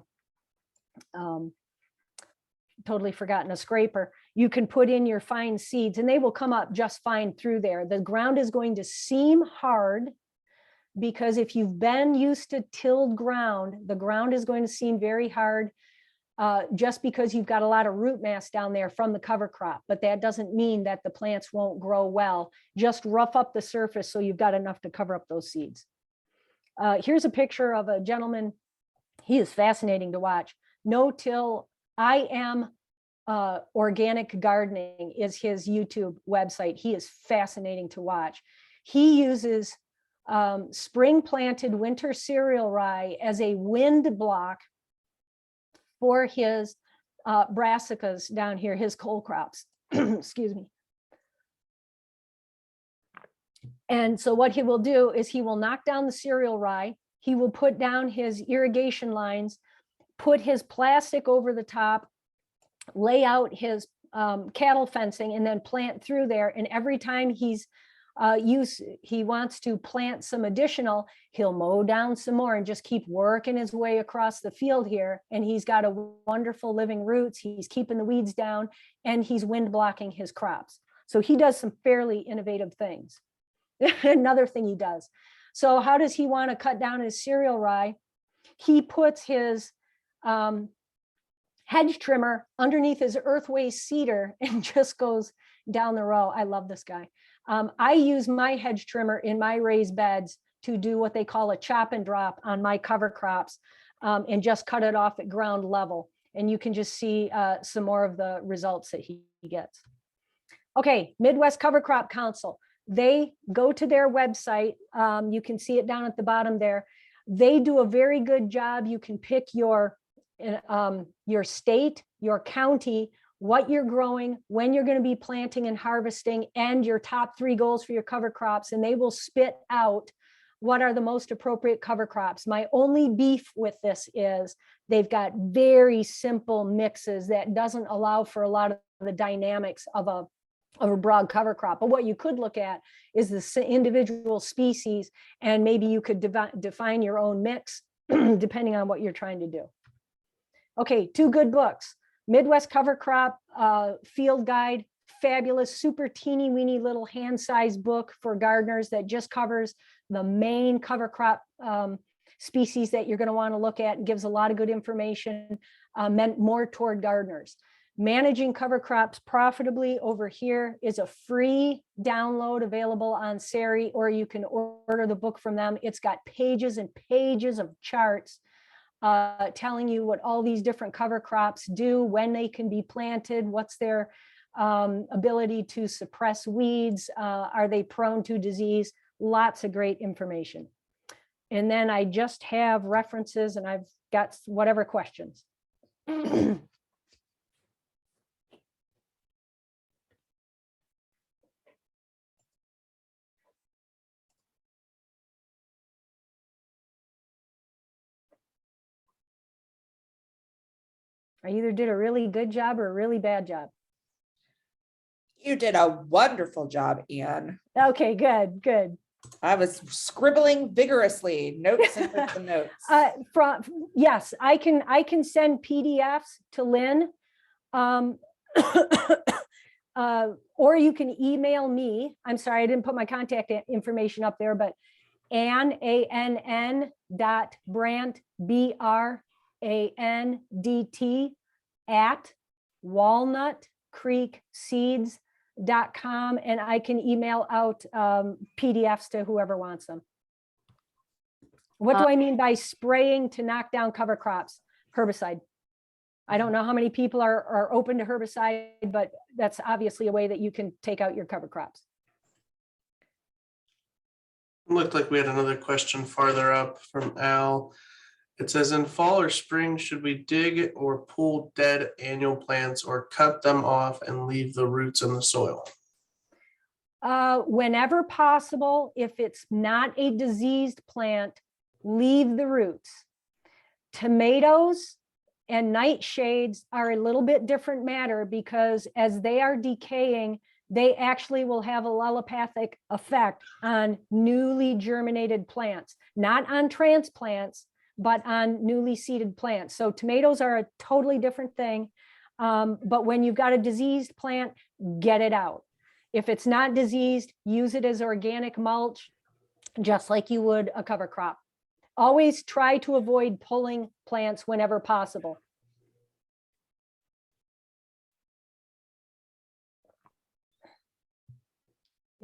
Speaker 1: totally forgotten, a scraper. You can put in your fine seeds and they will come up just fine through there. The ground is going to seem hard because if you've been used to tilled ground, the ground is going to seem very hard just because you've got a lot of root mass down there from the cover crop. But that doesn't mean that the plants won't grow well. Just rough up the surface so you've got enough to cover up those seeds. Here's a picture of a gentleman. He is fascinating to watch. No-till IPM organic gardening is his YouTube website. He is fascinating to watch. He uses spring planted winter cereal rye as a wind block for his brassicas down here, his cole crops. Excuse me. And so what he will do is he will knock down the cereal rye. He will put down his irrigation lines, put his plastic over the top, lay out his cattle fencing, and then plant through there. And every time he wants to plant some additional, he'll mow down some more and just keep working his way across the field here. And he's got a wonderful living roots. He's keeping the weeds down, and he's wind blocking his crops. So he does some fairly innovative things. Another thing he does. So how does he want to cut down his cereal rye? He puts his hedge trimmer underneath his earthway cedar and just goes down the row. I love this guy. I use my hedge trimmer in my raised beds to do what they call a chop and drop on my cover crops, and just cut it off at ground level. And you can just see some more of the results that he gets. Okay, Midwest Cover Crop Council. They go to their website. You can see it down at the bottom there. They do a very good job. You can pick your state, your county, what you're growing, when you're going to be planting and harvesting, and your top 3 goals for your cover crops. And they will spit out what are the most appropriate cover crops. My only beef with this is they've got very simple mixes that doesn't allow for a lot of the dynamics of a broad cover crop. But what you could look at is the individual species, and maybe you could define your own mix depending on what you're trying to do. Okay, 2 good books. Midwest Cover Crop Field Guide, fabulous, super teeny weeny little hand-sized book for gardeners that just covers the main cover crop species that you're going to want to look at, and gives a lot of good information meant more toward gardeners. Managing Cover Crops Profitably over here is a free download available on SARI, or you can order the book from them. It's got pages and pages of charts telling you what all these different cover crops do, when they can be planted, what's their ability to suppress weeds, are they prone to disease, lots of great information. And then I just have references, and I've got whatever questions. I either did a really good job or a really bad job.
Speaker 2: You did a wonderful job, Anne.
Speaker 1: Okay, good, good.
Speaker 2: I was scribbling vigorously, notes and notes and notes.
Speaker 1: Yes, I can send PDFs to Lynn. Or you can email me. I'm sorry, I didn't put my contact information up there, but Ann, ANN .Brandt, BRANDT at walnutcreekseeds.com, and I can email out PDFs to whoever wants them. What do I mean by spraying to knock down cover crops? Herbicide. I don't know how many people are open to herbicide, but that's obviously a way that you can take out your cover crops.
Speaker 3: Looked like we had another question farther up from Al. It says, in fall or spring, should we dig or pull dead annual plants or cut them off and leave the roots in the soil?
Speaker 1: Whenever possible, if it's not a diseased plant, leave the roots. Tomatoes and nightshades are a little bit different matter because as they are decaying, they actually will have a allelopathic effect on newly germinated plants, not on transplants, but on newly seeded plants. So tomatoes are a totally different thing. But when you've got a diseased plant, get it out. If it's not diseased, use it as organic mulch, just like you would a cover crop. Always try to avoid pulling plants whenever possible.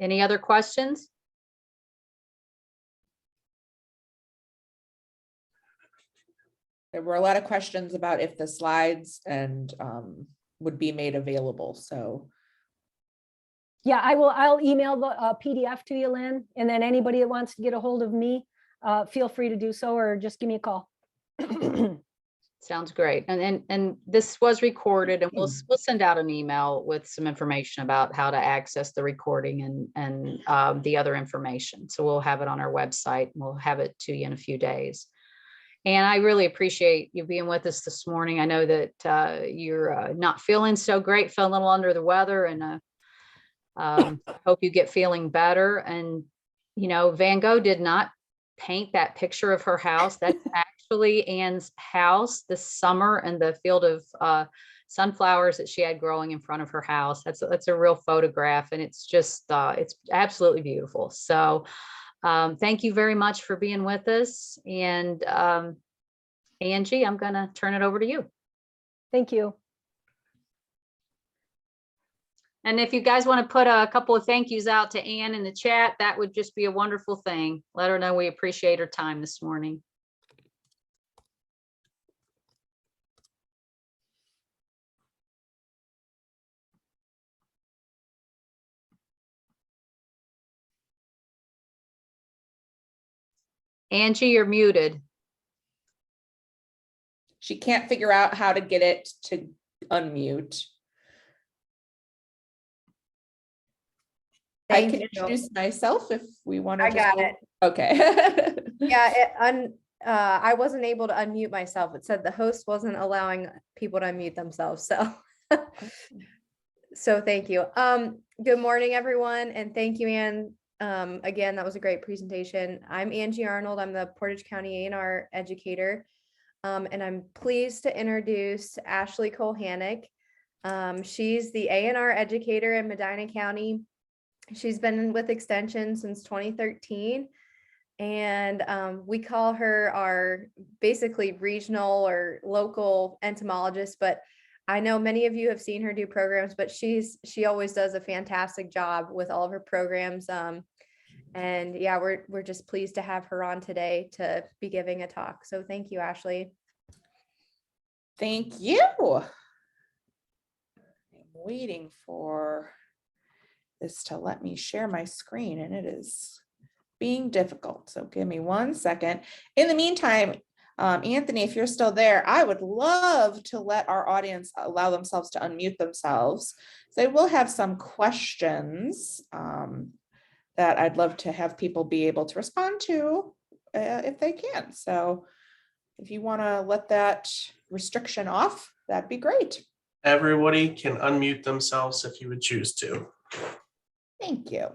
Speaker 4: Any other questions?
Speaker 2: There were a lot of questions about if the slides and would be made available. So
Speaker 1: Yeah, I'll email the PDF to you, Lynn, and then anybody that wants to get a hold of me, feel free to do so, or just give me a call.
Speaker 4: Sounds great. And this was recorded, and we'll send out an email with some information about how to access the recording and the other information. So we'll have it on our website. And we'll have it to you in a few days. And I really appreciate you being with us this morning. I know that you're not feeling so great, feeling a little under the weather, and hope you get feeling better. And, you know, Van Gogh did not paint that picture of her house. That's actually Anne's house this summer, and the field of sunflowers that she had growing in front of her house. That's a real photograph, and it's just it's absolutely beautiful. So thank you very much for being with us. And Angie, I'm gonna turn it over to you.
Speaker 1: Thank you.
Speaker 4: And if you guys want to put a couple of thank yous out to Anne in the chat, that would just be a wonderful thing. Let her know we appreciate her time this morning. Angie, you're muted.
Speaker 2: she can't figure out how to get it to unmute. I can introduce myself if we want to.
Speaker 5: I got it.
Speaker 2: Okay.
Speaker 5: Yeah, I wasn't able to unmute myself. It said the host wasn't allowing people to unmute themselves. So, so thank you. Good morning, everyone, and thank you, Anne. Again, that was a great presentation. I'm Angie Arnold. I'm the Portage County A&R educator, and I'm pleased to introduce Ashley Colhannick. She's the A&R educator in Medina County. She's been with Extension since 2013, and we call her our basically regional or local entomologist, but I know many of you have seen her do programs, but she always does a fantastic job with all of her programs. And yeah, we're just pleased to have her on today to be giving a talk. So thank you, Ashley.
Speaker 2: Thank you. I'm waiting for this to let me share my screen, and it is being difficult. So give me 1 second. In the meantime, Anthony, if you're still there, I would love to let our audience allow themselves to unmute themselves. So I will have some questions that I'd love to have people be able to respond to if they can. So if you want to let that restriction off, that'd be great.
Speaker 3: Everybody can unmute themselves if you would choose to.
Speaker 2: Thank you.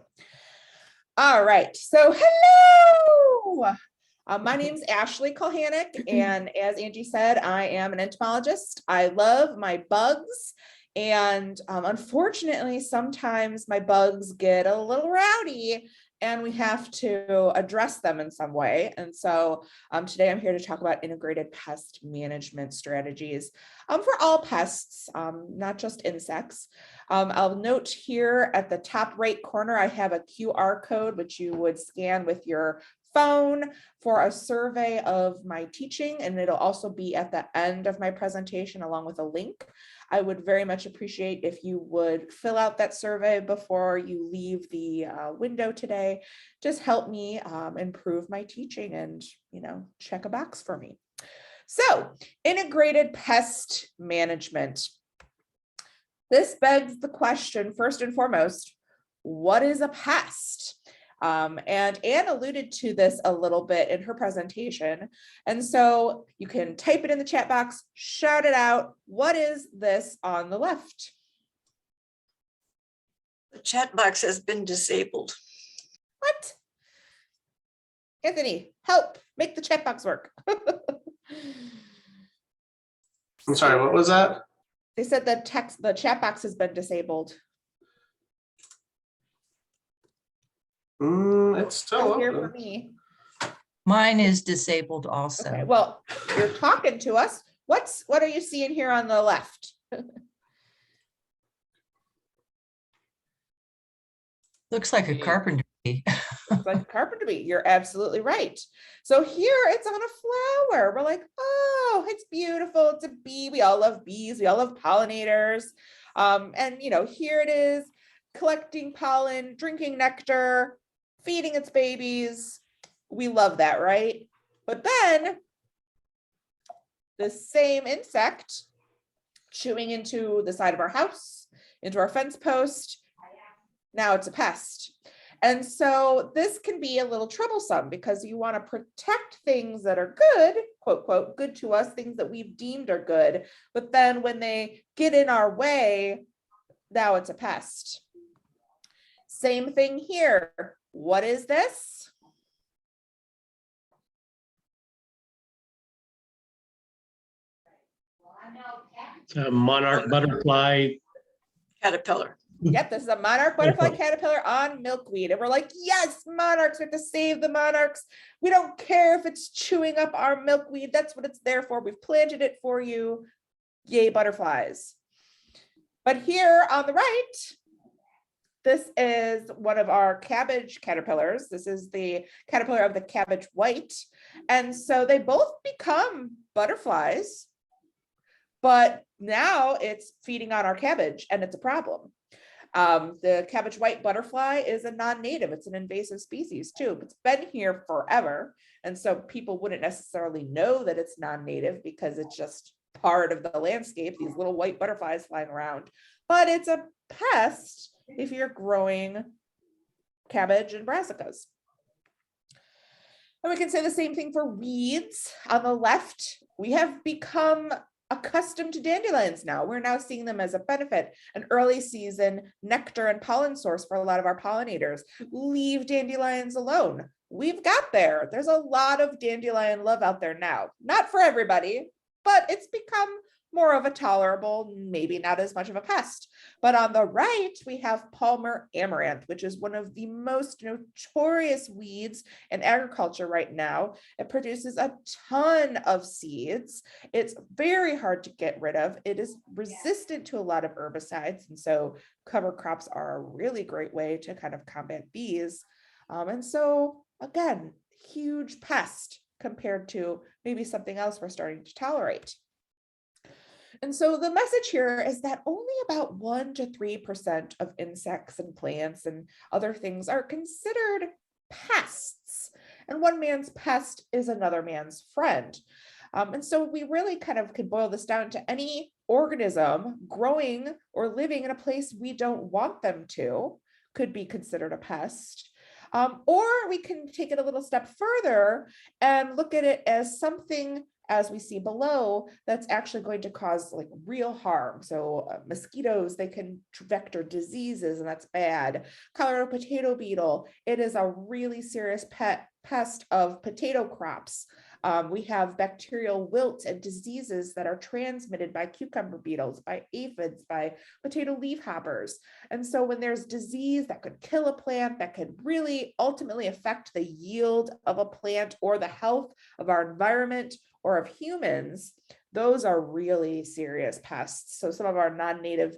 Speaker 2: All right, so hello. My name's Ashley Kulhanick, and as Angie said, I am an entomologist. I love my bugs, and unfortunately, sometimes my bugs get a little rowdy, and we have to address them in some way. And so today I'm here to talk about integrated pest management strategies for all pests, not just insects. I'll note here at the top right corner, I have a QR code, which you would scan with your phone for a survey of my teaching, and it'll also be at the end of my presentation along with a link. I would very much appreciate if you would fill out that survey before you leave the window today. Just help me improve my teaching and, check a box for me. So, integrated pest management. This begs the question, first and foremost, what is a pest? And Anne alluded to this a little bit in her presentation. And so you can type it in the chat box, shout it out. What is this on the left?
Speaker 6: The chat box has been disabled.
Speaker 2: What? Anthony, help, make the chat box work.
Speaker 3: I'm sorry, what was that?
Speaker 2: They said the chat box has been disabled.
Speaker 3: It's still
Speaker 2: Here for
Speaker 3: open.
Speaker 2: me.
Speaker 7: Mine is disabled
Speaker 2: Okay,
Speaker 7: also.
Speaker 2: well, you're talking to us. What are you seeing here on the left?
Speaker 7: Looks like a carpenter bee.
Speaker 2: Looks like a carpenter bee. You're absolutely right. So here it's on a flower. We're like, oh, it's beautiful. It's a bee. We all love bees. We all love pollinators. And here it is collecting pollen, drinking nectar, feeding its babies. We love that, right? But then the same insect chewing into the side of our house, into our fence post. Now it's a pest. And so this can be a little troublesome because you want to protect things that are good, quote, quote, good to us, things that we've deemed are good. But then when they get in our way, now it's a pest. Same thing here. What is this?
Speaker 8: It's a monarch butterfly.
Speaker 6: Caterpillar.
Speaker 2: Yep, this is a monarch butterfly caterpillar on milkweed. And we're like, yes, monarchs, we have to save the monarchs. We don't care if it's chewing up our milkweed. That's what it's there for. We've planted it for you. Yay, butterflies. But here on the right, this is one of our cabbage caterpillars. This is the caterpillar of the cabbage white. And so they both become butterflies, but now it's feeding on our cabbage and it's a problem. The cabbage white butterfly is a non-native. It's an invasive species too. It's been here forever. And so people wouldn't necessarily know that it's non-native because it's just part of the landscape, these little white butterflies flying around. But it's a pest if you're growing cabbage and brassicas. And we can say the same thing for weeds. On the left, we have become accustomed to dandelions now. We're now seeing them as a benefit, an early season nectar and pollen source for a lot of our pollinators. Leave dandelions alone. We've got there. There's a lot of dandelion love out there now. Not for everybody, but it's become more of a tolerable, maybe not as much of a pest. But on the right, we have Palmer amaranth, which is one of the most notorious weeds in agriculture right now. It produces a ton of seeds. It's very hard to get rid of. It is resistant to a lot of herbicides. And so cover crops are a really great way to kind of combat bees. And so again, huge pest compared to maybe something else we're starting to tolerate. And so the message here is that only about 1 to 3% of insects and plants and other things are considered pests. And one man's pest is another man's friend. And so we really kind of could boil this down to any organism growing or living in a place we don't want them to could be considered a pest. Or we can take it a little step further and look at it as something as we see below, that's actually going to cause like real harm. So mosquitoes, they can vector diseases, and that's bad. Colorado potato beetle, it is a really serious pest of potato crops. We have bacterial wilt and diseases that are transmitted by cucumber beetles, by aphids, by potato leafhoppers. And so when there's disease that could kill a plant, that could really ultimately affect the yield of a plant or the health of our environment or of humans, those are really serious pests. So some of our non-native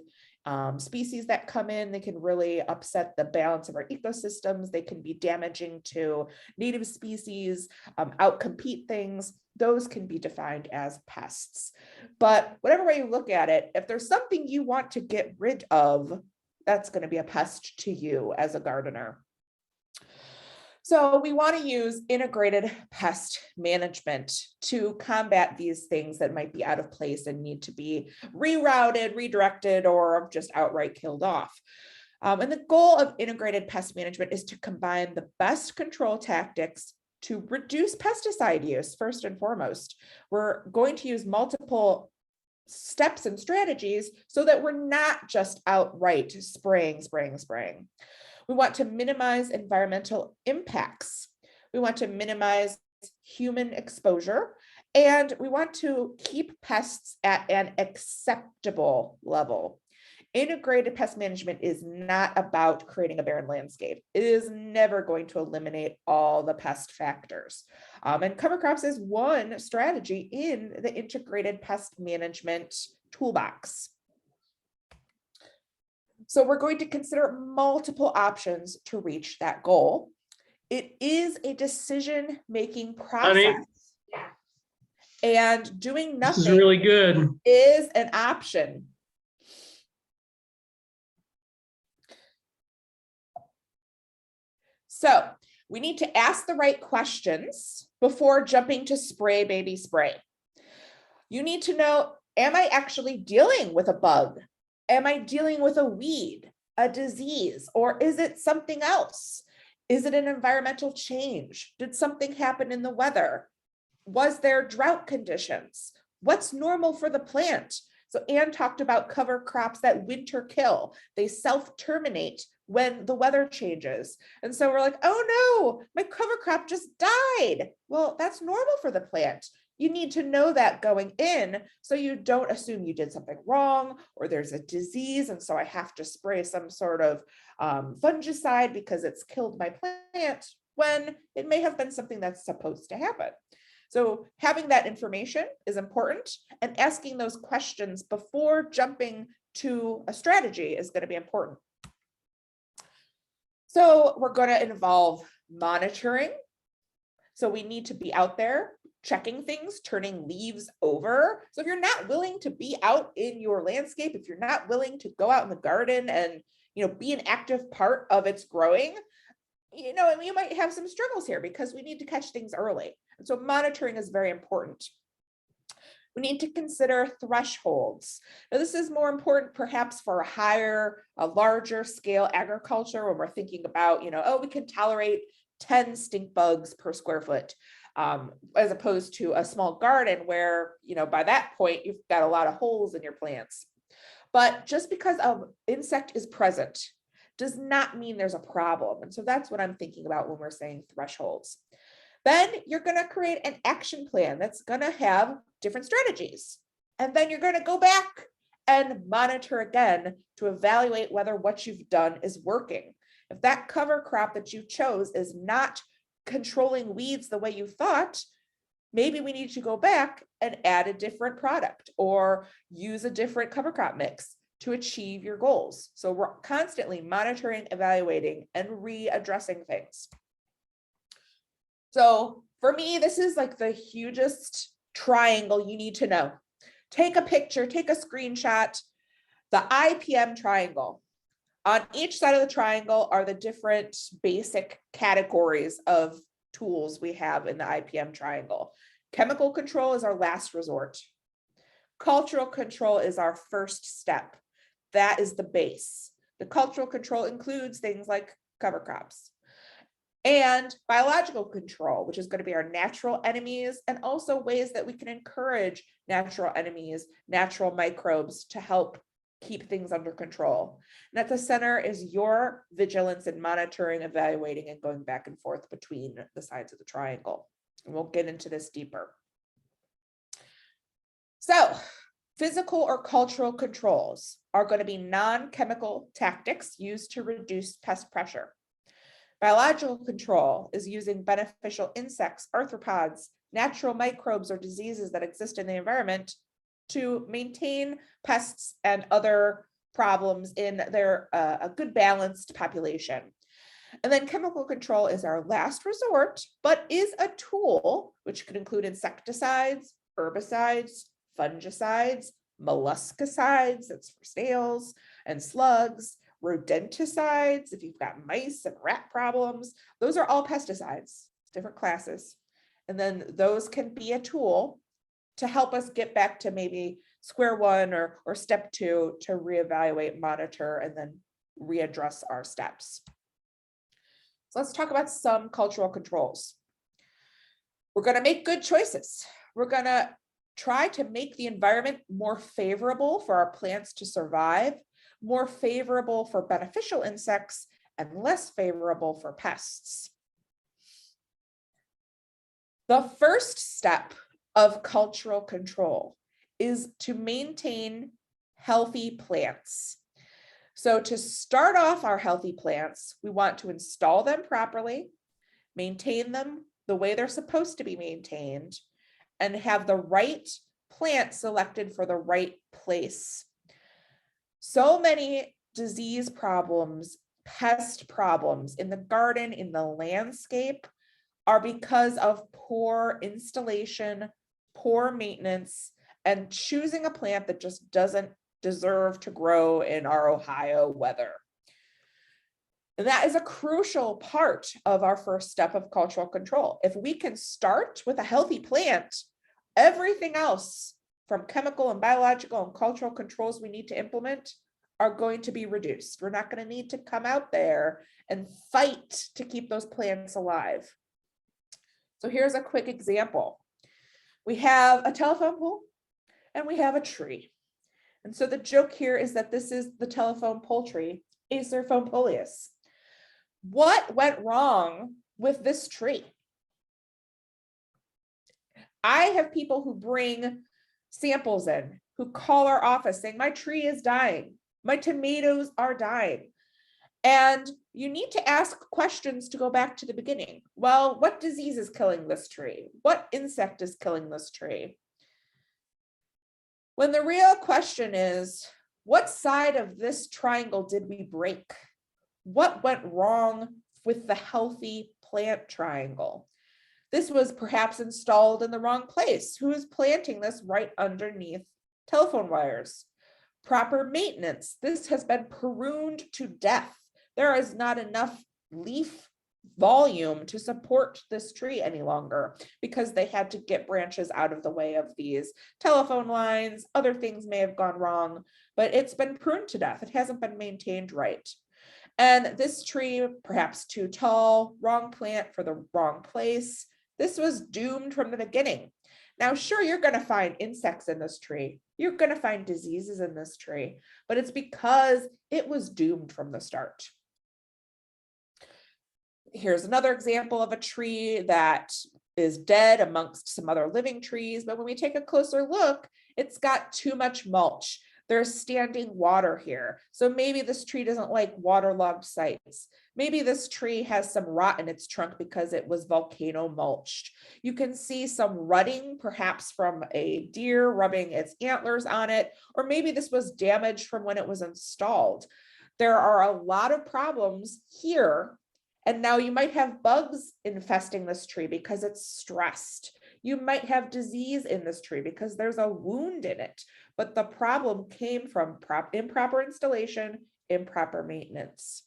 Speaker 2: species that come in, they can really upset the balance of our ecosystems. They can be damaging to native species, outcompete things. Those can be defined as pests. But whatever way you look at it, if there's something you want to get rid of, that's going to be a pest to you as a gardener. So we want to use integrated pest management to combat these things that might be out of place and need to be rerouted, redirected, or just outright killed off. And the goal of integrated pest management is to combine the best control tactics to reduce pesticide use, first and foremost. We're going to use multiple steps and strategies so that we're not just outright spraying. We want to minimize environmental impacts. We want to minimize human exposure, and we want to keep pests at an acceptable level. Integrated pest management is not about creating a barren landscape. It is never going to eliminate all the pest factors. And cover crops is one strategy in the integrated pest management toolbox. So we're going to consider multiple options to reach that goal. It is a decision-making process. And doing
Speaker 8: This is
Speaker 2: nothing
Speaker 8: really good.
Speaker 2: is an option. So we need to ask the right questions before jumping to spray, baby, spray. You need to know, am I actually dealing with a bug? Am I dealing with a weed, a disease, or is it something else? Is it an environmental change? Did something happen in the weather? Was there drought conditions? What's normal for the plant? So Anne talked about cover crops that winter kill. They self-terminate when the weather changes. And so we're like, oh no, my cover crop just died. Well, that's normal for the plant. You need to know that going in so you don't assume you did something wrong or there's a disease and so I have to spray some sort of fungicide because it's killed my plant, when it may have been something that's supposed to happen. So having that information is important, and asking those questions before jumping to a strategy is going to be important. So we're going to involve monitoring. So we need to be out there checking things, turning leaves over. So if you're not willing to be out in your landscape, if you're not willing to go out in the garden and, be an active part of its growing, and you might have some struggles here because we need to catch things early. And so monitoring is very important. We need to consider thresholds. Now, this is more important perhaps for a larger scale agriculture, when we're thinking about, we can tolerate 10 stink bugs per square foot. As opposed to a small garden where, by that point, you've got a lot of holes in your plants. But just because an insect is present does not mean there's a problem. And so that's what I'm thinking about when we're saying thresholds. Then you're going to create an action plan that's going to have different strategies. And then you're going to go back and monitor again to evaluate whether what you've done is working. If that cover crop that you chose is not controlling weeds the way you thought, maybe we need to go back and add a different product or use a different cover crop mix to achieve your goals. So we're constantly monitoring, evaluating, and readdressing things. So for me, this is like the hugest triangle you need to know. Take a picture, take a screenshot, the IPM triangle. On each side of the triangle are the different basic categories of tools we have in the IPM triangle. Chemical control is our last resort. Cultural control is our first step. That is the base. The cultural control includes things like cover crops. and biological control, which is going to be our natural enemies, and also ways that we can encourage natural enemies, natural microbes to help keep things under control. And at the center is your vigilance and monitoring, evaluating, and going back and forth between the sides of the triangle. And we'll get into this deeper. So, physical or cultural controls are going to be non-chemical tactics used to reduce pest pressure. Biological control is using beneficial insects, arthropods, natural microbes, or diseases that exist in the environment to maintain pests and other problems in their a good balanced population. And then chemical control is our last resort, but is a tool which could include insecticides, herbicides, fungicides, molluscicides, that's for snails and slugs, rodenticides, if you've got mice and rat problems, those are all pesticides, different classes. And then those can be a tool to help us get back to maybe square one or step two to reevaluate, monitor, and then readdress our steps. So let's talk about some cultural controls. We're going to make good choices. We're going to try to make the environment more favorable for our plants to survive, more favorable for beneficial insects, and less favorable for pests. The first step of cultural control is to maintain healthy plants. So to start off our healthy plants, we want to install them properly, maintain them the way they're supposed to be maintained, and have the right plant selected for the right place. So many disease problems, pest problems in the garden, in the landscape, are because of poor installation, poor maintenance, and choosing a plant that just doesn't deserve to grow in our Ohio weather. And that is a crucial part of our first step of cultural control. If we can start with a healthy plant, everything else from chemical and biological and cultural controls we need to implement are going to be reduced. We're not going to need to come out there and fight to keep those plants alive. So here's a quick example. We have a telephone pole and we have a tree. And so the joke here is that this is the telephone pole tree, Acer foampoleus. What went wrong with this tree? I have people who bring samples in, who call our office saying, my tree is dying, my tomatoes are dying. And you need to ask questions to go back to the beginning. Well, what disease is killing this tree? What insect is killing this tree? When the real question is, what side of this triangle did we break? What went wrong with the healthy plant triangle? This was perhaps installed in the wrong place. Who is planting this right underneath telephone wires? Proper maintenance. This has been pruned to death. There is not enough leaf volume to support this tree any longer because they had to get branches out of the way of these telephone lines. Other things may have gone wrong, but it's been pruned to death. It hasn't been maintained right. And this tree, perhaps too tall, wrong plant for the wrong place. This was doomed from the beginning. Now, sure, you're going to find insects in this tree. You're going to find diseases in this tree, but it's because it was doomed from the start. Here's another example of a tree that is dead amongst some other living trees, but when we take a closer look, it's got too much mulch. There's standing water here. So maybe this tree doesn't like waterlogged sites. Maybe this tree has some rot in its trunk because it was volcano mulched. You can see some rutting, perhaps from a deer rubbing its antlers on it, or maybe this was damaged from when it was installed. There are a lot of problems here. And now you might have bugs infesting this tree because it's stressed. You might have disease in this tree because there's a wound in it, but the problem came from improper installation, improper maintenance.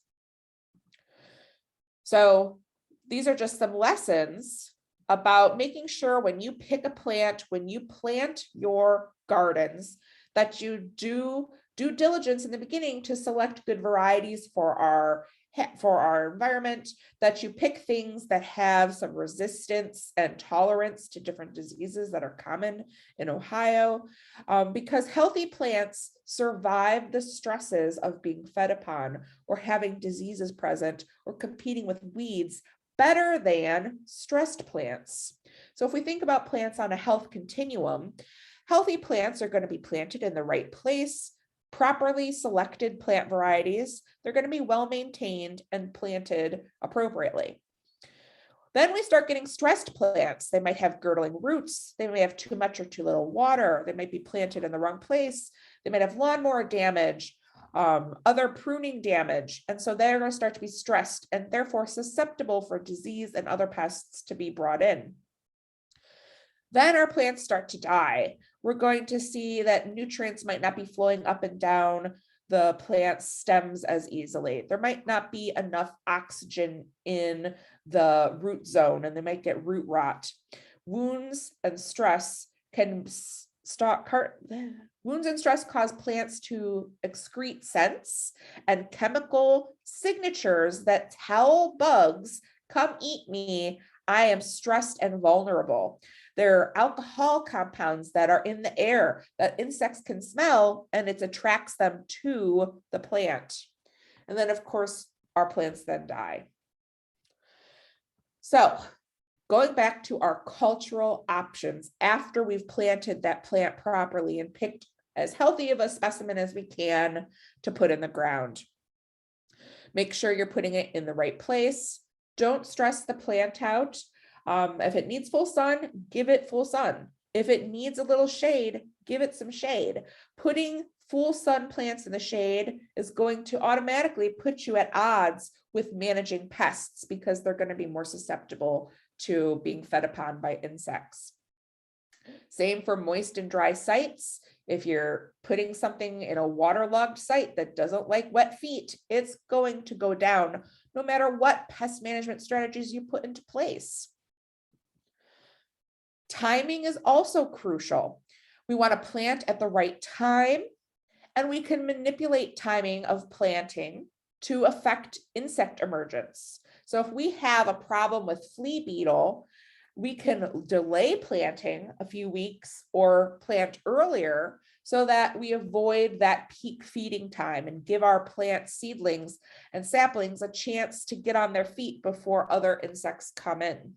Speaker 2: So these are just some lessons about making sure when you pick a plant, when you plant your gardens, that you do due diligence in the beginning to select good varieties for our for our environment, that you pick things that have some resistance and tolerance to different diseases that are common in Ohio, because healthy plants survive the stresses of being fed upon or having diseases present or competing with weeds better than stressed plants. So if we think about plants on a health continuum, healthy plants are going to be planted in the right place, properly selected plant varieties. They're going to be well maintained and planted appropriately. Then we start getting stressed plants. They might have girdling roots. They may have too much or too little water. They might be planted in the wrong place. They might have lawnmower damage, other pruning damage. And so they're going to start to be stressed and therefore susceptible for disease and other pests to be brought in. Then our plants start to die. We're going to see that nutrients might not be flowing up and down the plant stems as easily. There might not be enough oxygen in the root zone and they might get root rot. Wounds and stress cause plants to excrete scents and chemical signatures that tell bugs, come eat me, I am stressed and vulnerable. There are alcohol compounds that are in the air that insects can smell, and it attracts them to the plant. And then, of course, our plants then die. So going back to our cultural options, after we've planted that plant properly and picked as healthy of a specimen as we can to put in the ground, make sure you're putting it in the right place. Don't stress the plant out. If it needs full sun, give it full sun. If it needs a little shade, give it some shade. Putting full sun plants in the shade is going to automatically put you at odds with managing pests because they're going to be more susceptible to being fed upon by insects. Same for moist and dry sites. If you're putting something in a waterlogged site that doesn't like wet feet, it's going to go down no matter what pest management strategies you put into place. Timing is also crucial. We want to plant at the right time, and we can manipulate timing of planting to affect insect emergence. So if we have a problem with flea beetle, we can delay planting a few weeks or plant earlier so that we avoid that peak feeding time and give our plant seedlings and saplings a chance to get on their feet before other insects come in.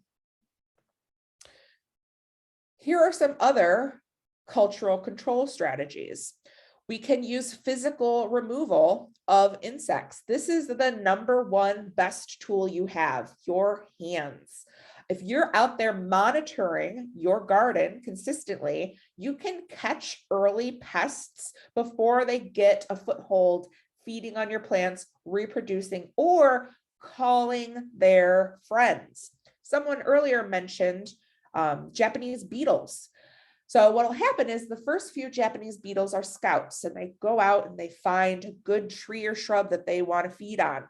Speaker 2: Here are some other cultural control strategies. We can use physical removal of insects. This is the #1 best tool you have, your hands. If you're out there monitoring your garden consistently, you can catch early pests before they get a foothold, feeding on your plants, reproducing, or calling their friends. Someone earlier mentioned Japanese beetles. So what will happen is the first few Japanese beetles are scouts, and they go out and they find a good tree or shrub that they want to feed on.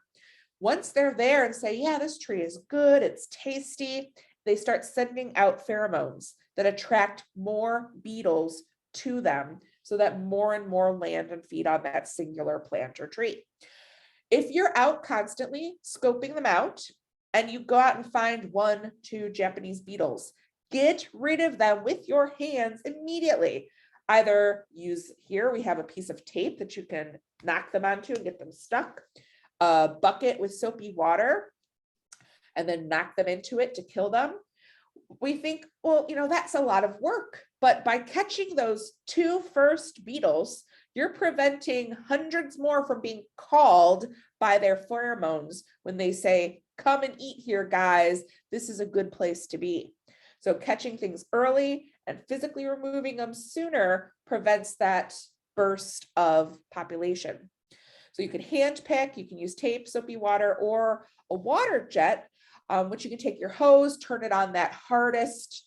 Speaker 2: Once they're there and say, yeah, this tree is good, it's tasty, they start sending out pheromones that attract more beetles to them so that more and more land and feed on that singular plant or tree. If you're out constantly scoping them out and you go out and find 1, 2 Japanese beetles, get rid of them with your hands immediately. Either use, here we have a piece of tape that you can knock them onto and get them stuck, a bucket with soapy water, and then knock them into it to kill them. We think, well, that's a lot of work, but by catching those 2 first beetles, you're preventing hundreds more from being called by their pheromones when they say, come and eat here, guys, this is a good place to be. So catching things early and physically removing them sooner prevents that burst of population. So you can hand pick, you can use tape, soapy water, or a water jet, which you can take your hose, turn it on that hardest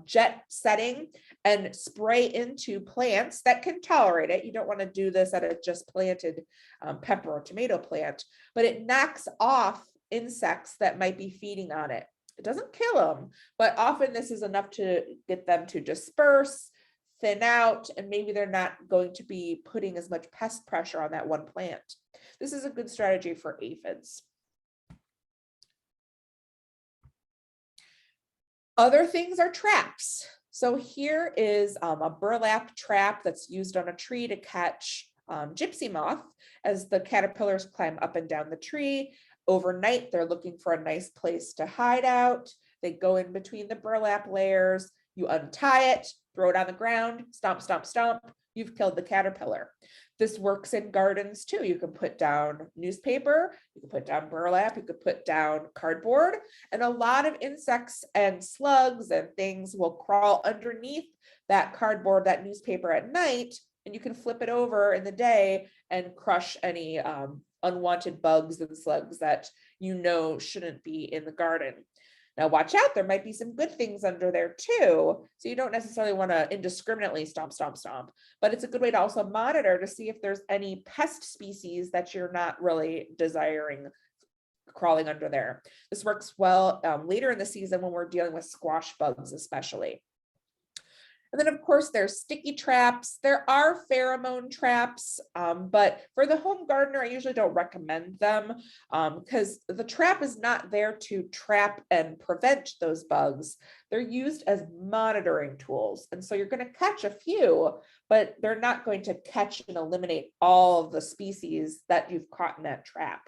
Speaker 2: jet setting and spray into plants that can tolerate it. You don't want to do this at a just planted pepper or tomato plant, but it knocks off insects that might be feeding on it. It doesn't kill them, but often this is enough to get them to disperse, thin out, and maybe they're not going to be putting as much pest pressure on that one plant. This is a good strategy for aphids. Other things are traps. So here is a burlap trap that's used on a tree to catch gypsy moth as the caterpillars climb up and down the tree. Overnight, they're looking for a nice place to hide out. They go in between the burlap layers. You untie it, throw it on the ground, stomp, stomp, stomp. You've killed the caterpillar. This works in gardens too. You can put down newspaper, you can put down burlap, you could put down cardboard, and a lot of insects and slugs and things will crawl underneath that cardboard, that newspaper at night, and you can flip it over in the day and crush any unwanted bugs and slugs that you know shouldn't be in the garden. Now watch out, there might be some good things under there too. So you don't necessarily want to indiscriminately stomp, stomp, stomp, but it's a good way to also monitor to see if there's any pest species that you're not really desiring crawling under there. This works well later in the season when we're dealing with squash bugs especially. And then of course there's sticky traps. There are pheromone traps, but for the home gardener, I usually don't recommend them because the trap is not there to trap and prevent those bugs. They're used as monitoring tools. And so you're going to catch a few, but they're not going to catch and eliminate all of the species that you've caught in that trap.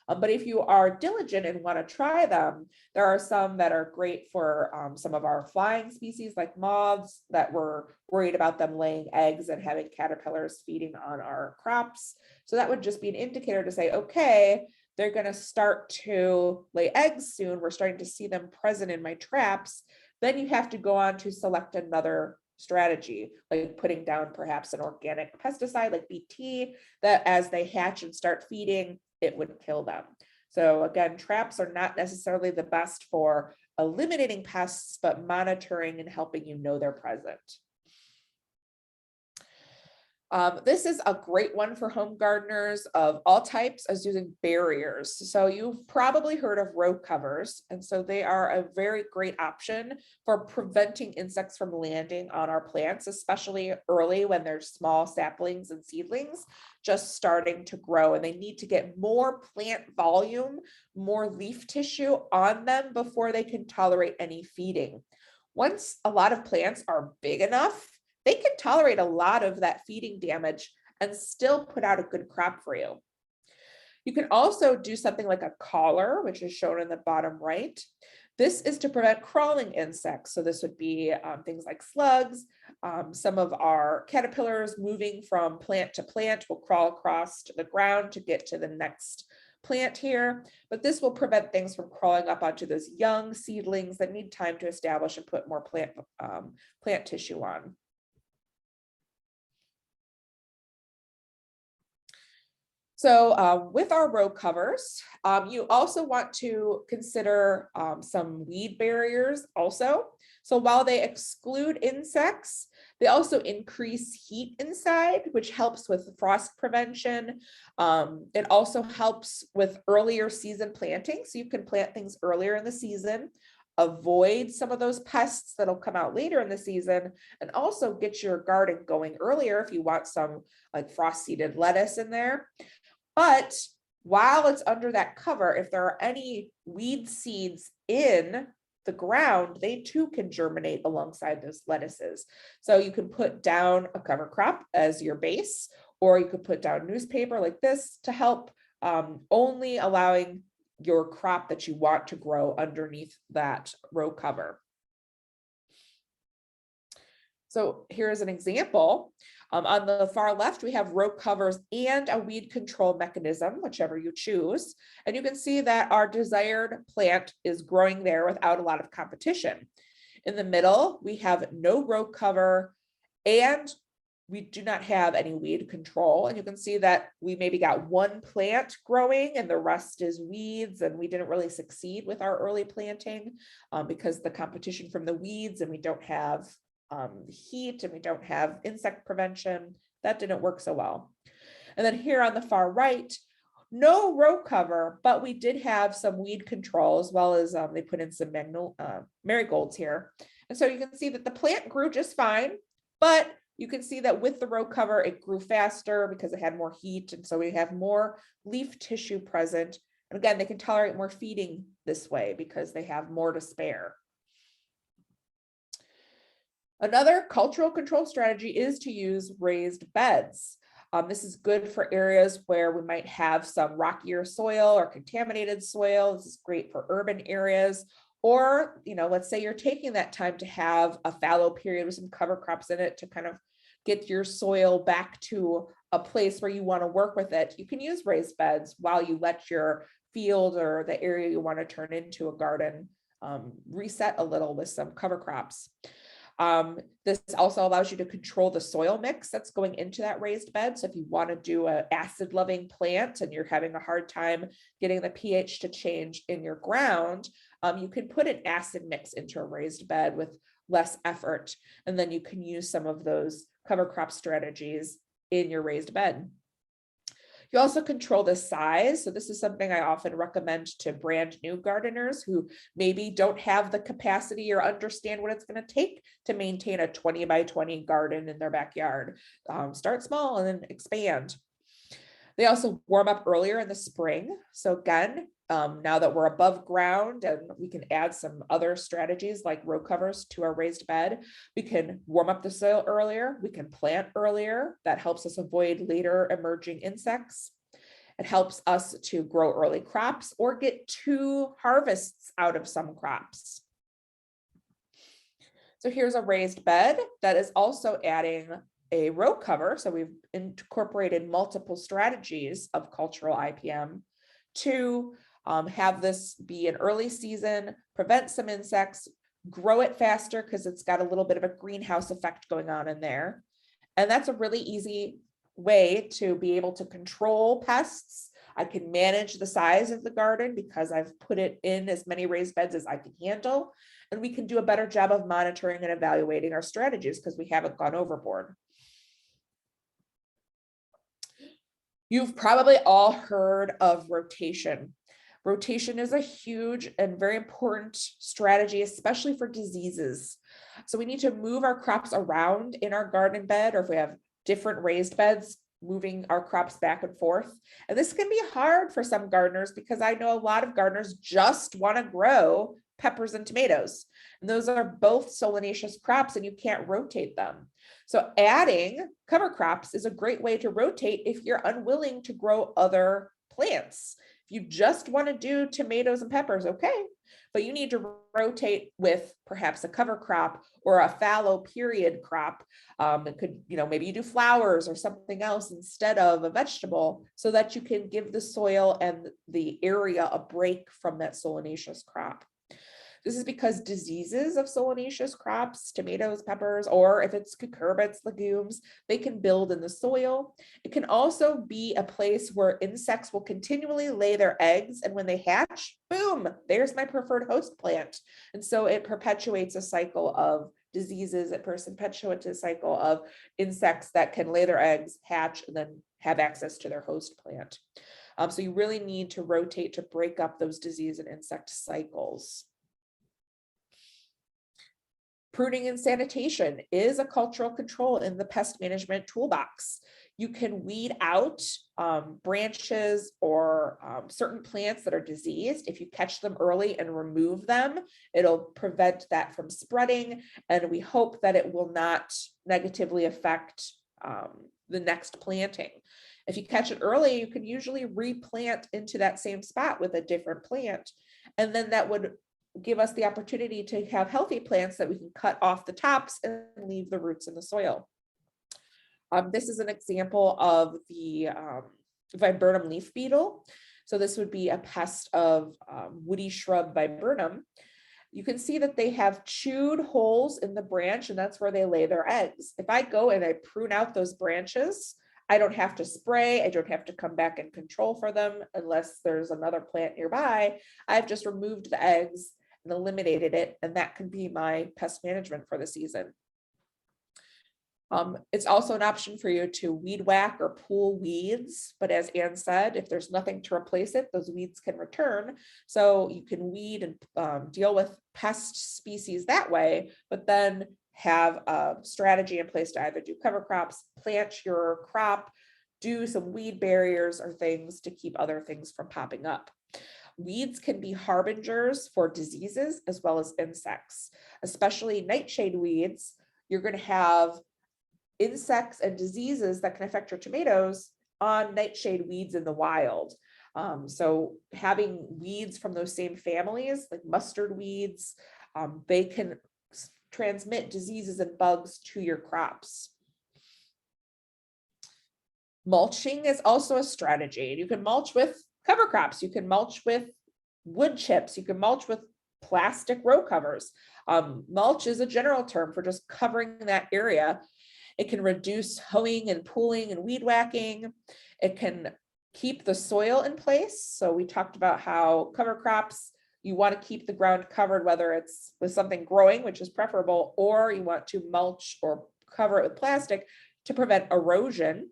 Speaker 2: But if you are diligent and want to try them, there are some that are great for some of our flying species like moths that we're worried about them laying eggs and having caterpillars feeding on our crops. So that would just be an indicator to say, okay, they're going to start to lay eggs soon. We're starting to see them present in my traps. Then you have to go on to select another strategy, like putting down perhaps an organic pesticide like BT that as they hatch and start feeding, it would kill them. So again, traps are not necessarily the best for eliminating pests, but monitoring and helping you know they're present. This is a great one for home gardeners of all types as using barriers. So you've probably heard of row covers. And so they are a very great option for preventing insects from landing on our plants, especially early when there's small saplings and seedlings just starting to grow and they need to get more plant volume, more leaf tissue on them before they can tolerate any feeding. Once a lot of plants are big enough, they can tolerate a lot of that feeding damage and still put out a good crop for you. You can also do something like a collar, which is shown in the bottom right. This is to prevent crawling insects. So this would be things like slugs. Some of our caterpillars moving from plant to plant will crawl across to the ground to get to the next plant here, but this will prevent things from crawling up onto those young seedlings that need time to establish and put more plant tissue on. So with our row covers, you also want to consider some weed barriers also. So while they exclude insects, they also increase heat inside, which helps with frost prevention. It also helps with earlier season planting. So you can plant things earlier in the season, avoid some of those pests that'll come out later in the season, and also get your garden going earlier if you want some like frost-seeded lettuce in there. But while it's under that cover, if there are any weed seeds in the ground, they too can germinate alongside those lettuces. So you can put down a cover crop as your base, or you could put down newspaper like this to help, only allowing your crop that you want to grow underneath that row cover. So here's an example. On the far left, we have row covers and a weed control mechanism, whichever you choose. And you can see that our desired plant is growing there without a lot of competition. In the middle, we have no row cover and we do not have any weed control. And you can see that we maybe got one plant growing and the rest is weeds, and we didn't really succeed with our early planting because the competition from the weeds, and we don't have heat and we don't have insect prevention. That didn't work so well. And then here on the far right, no row cover, but we did have some weed control as well as they put in some marigolds here. And so you can see that the plant grew just fine, but you can see that with the row cover, it grew faster because it had more heat. And so we have more leaf tissue present. And again, they can tolerate more feeding this way because they have more to spare. Another cultural control strategy is to use raised beds. This is good for areas where we might have some rockier soil or contaminated soil. This is great for urban areas. Or, let's say you're taking that time to have a fallow period with some cover crops in it to kind of get your soil back to a place where you want to work with it. You can use raised beds while you let your field or the area you want to turn into a garden reset a little with some cover crops. This also allows you to control the soil mix that's going into that raised bed. So if you want to do an acid loving plant and you're having a hard time getting the pH to change in your ground, you can put an acid mix into a raised bed with less effort. And then you can use some of those cover crop strategies in your raised bed. You also control the size. So this is something I often recommend to brand new gardeners who maybe don't have the capacity or understand what it's going to take to maintain a 20 by 20 garden in their backyard. Start small and then expand. They also warm up earlier in the spring. So again, now that we're above ground and we can add some other strategies like row covers to our raised bed, we can warm up the soil earlier, we can plant earlier. That helps us avoid later emerging insects. It helps us to grow early crops or get 2 harvests out of some crops. So here's a raised bed that is also adding a row cover. So we've incorporated multiple strategies of cultural IPM to have this be an early season, prevent some insects, grow it faster because it's got a little bit of a greenhouse effect going on in there. And that's a really easy way to be able to control pests. I can manage the size of the garden because I've put it in as many raised beds as I can handle. And we can do a better job of monitoring and evaluating our strategies because we haven't gone overboard. You've probably all heard of rotation. Rotation is a huge and very important strategy, especially for diseases. So we need to move our crops around in our garden bed, or if we have different raised beds, moving our crops back and forth. And this can be hard for some gardeners because I know a lot of gardeners just want to grow peppers and tomatoes. And those are both solanaceous crops and you can't rotate them. So adding cover crops is a great way to rotate if you're unwilling to grow other plants. If you just want to do tomatoes and peppers, okay, but you need to rotate with perhaps a cover crop or a fallow period crop. It could, maybe you do flowers or something else instead of a vegetable so that you can give the soil and the area a break from that solanaceous crop. This is because diseases of solanaceous crops, tomatoes, peppers, or if it's cucurbits, legumes, they can build in the soil. It can also be a place where insects will continually lay their eggs, and when they hatch, boom, there's my preferred host plant. And so it perpetuates a cycle of diseases. It perpetuates a cycle of insects that can lay their eggs, hatch, and then have access to their host plant. So you really need to rotate to break up those disease and insect cycles. Pruning and sanitation is a cultural control in the pest management toolbox. You can weed out branches or certain plants that are diseased. If you catch them early and remove them, it'll prevent that from spreading. And we hope that it will not negatively affect the next planting. If you catch it early, you can usually replant into that same spot with a different plant. And then that would give us the opportunity to have healthy plants that we can cut off the tops and leave the roots in the soil. This is an example of the viburnum leaf beetle. So this would be a pest of woody shrub viburnum. You can see that they have chewed holes in the branch, and that's where they lay their eggs. If I go and I prune out those branches, I don't have to spray. I don't have to come back and control for them unless there's another plant nearby. I've just removed the eggs and eliminated it, and that can be my pest management for the season. It's also an option for you to weed whack or pull weeds, but as Ann said, if there's nothing to replace it, those weeds can return. So you can weed and deal with pest species that way, but then have a strategy in place to either do cover crops, plant your crop, do some weed barriers or things to keep other things from popping up. Weeds can be harbingers for diseases as well as insects, especially nightshade weeds. you're going to have insects and diseases that can affect your tomatoes on nightshade weeds in the wild. So having weeds from those same families, like mustard weeds, they can transmit diseases and bugs to your crops. Mulching is also a strategy. You can mulch with cover crops. You can mulch with wood chips. You can mulch with plastic row covers. Mulch is a general term for just covering that area. It can reduce hoeing and pooling and weed whacking. It can keep the soil in place. So we talked about how cover crops, you want to keep the ground covered, whether it's with something growing, which is preferable, or you want to mulch or cover it with plastic to prevent erosion.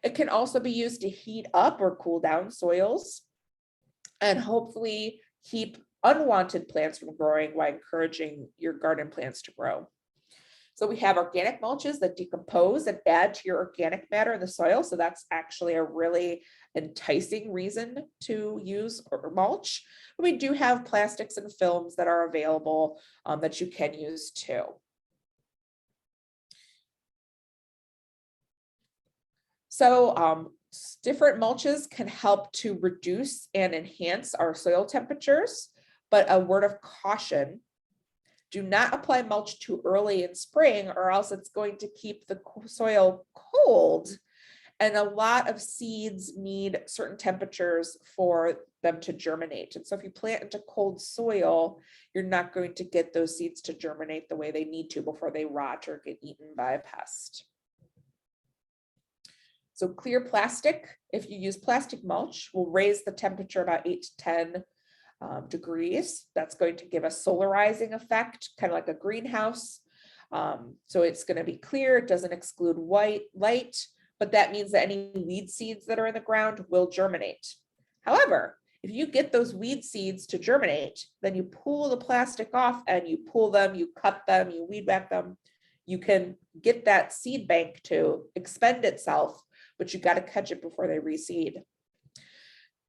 Speaker 2: It can also be used to heat up or cool down soils and hopefully keep unwanted plants from growing while encouraging your garden plants to grow. So we have organic mulches that decompose and add to your organic matter in the soil. So that's actually a really enticing reason to use or mulch. But we do have plastics and films that are available that you can use too. So different mulches can help to reduce and enhance our soil temperatures, but a word of caution: do not apply mulch too early in spring, or else it's going to keep the soil cold. And a lot of seeds need certain temperatures for them to germinate. And so if you plant into cold soil, you're not going to get those seeds to germinate the way they need to before they rot or get eaten by a pest. So clear plastic, if you use plastic mulch, will raise the temperature about 8 to 10 degrees. That's going to give a solarizing effect, kind of like a greenhouse. So it's going to be clear, it doesn't exclude white light, but that means that any weed seeds that are in the ground will germinate. However, if you get those weed seeds to germinate, then you pull the plastic off and you pull them, you cut them, you weed whack them. You can get that seed bank to expend itself, but you got to catch it before they reseed.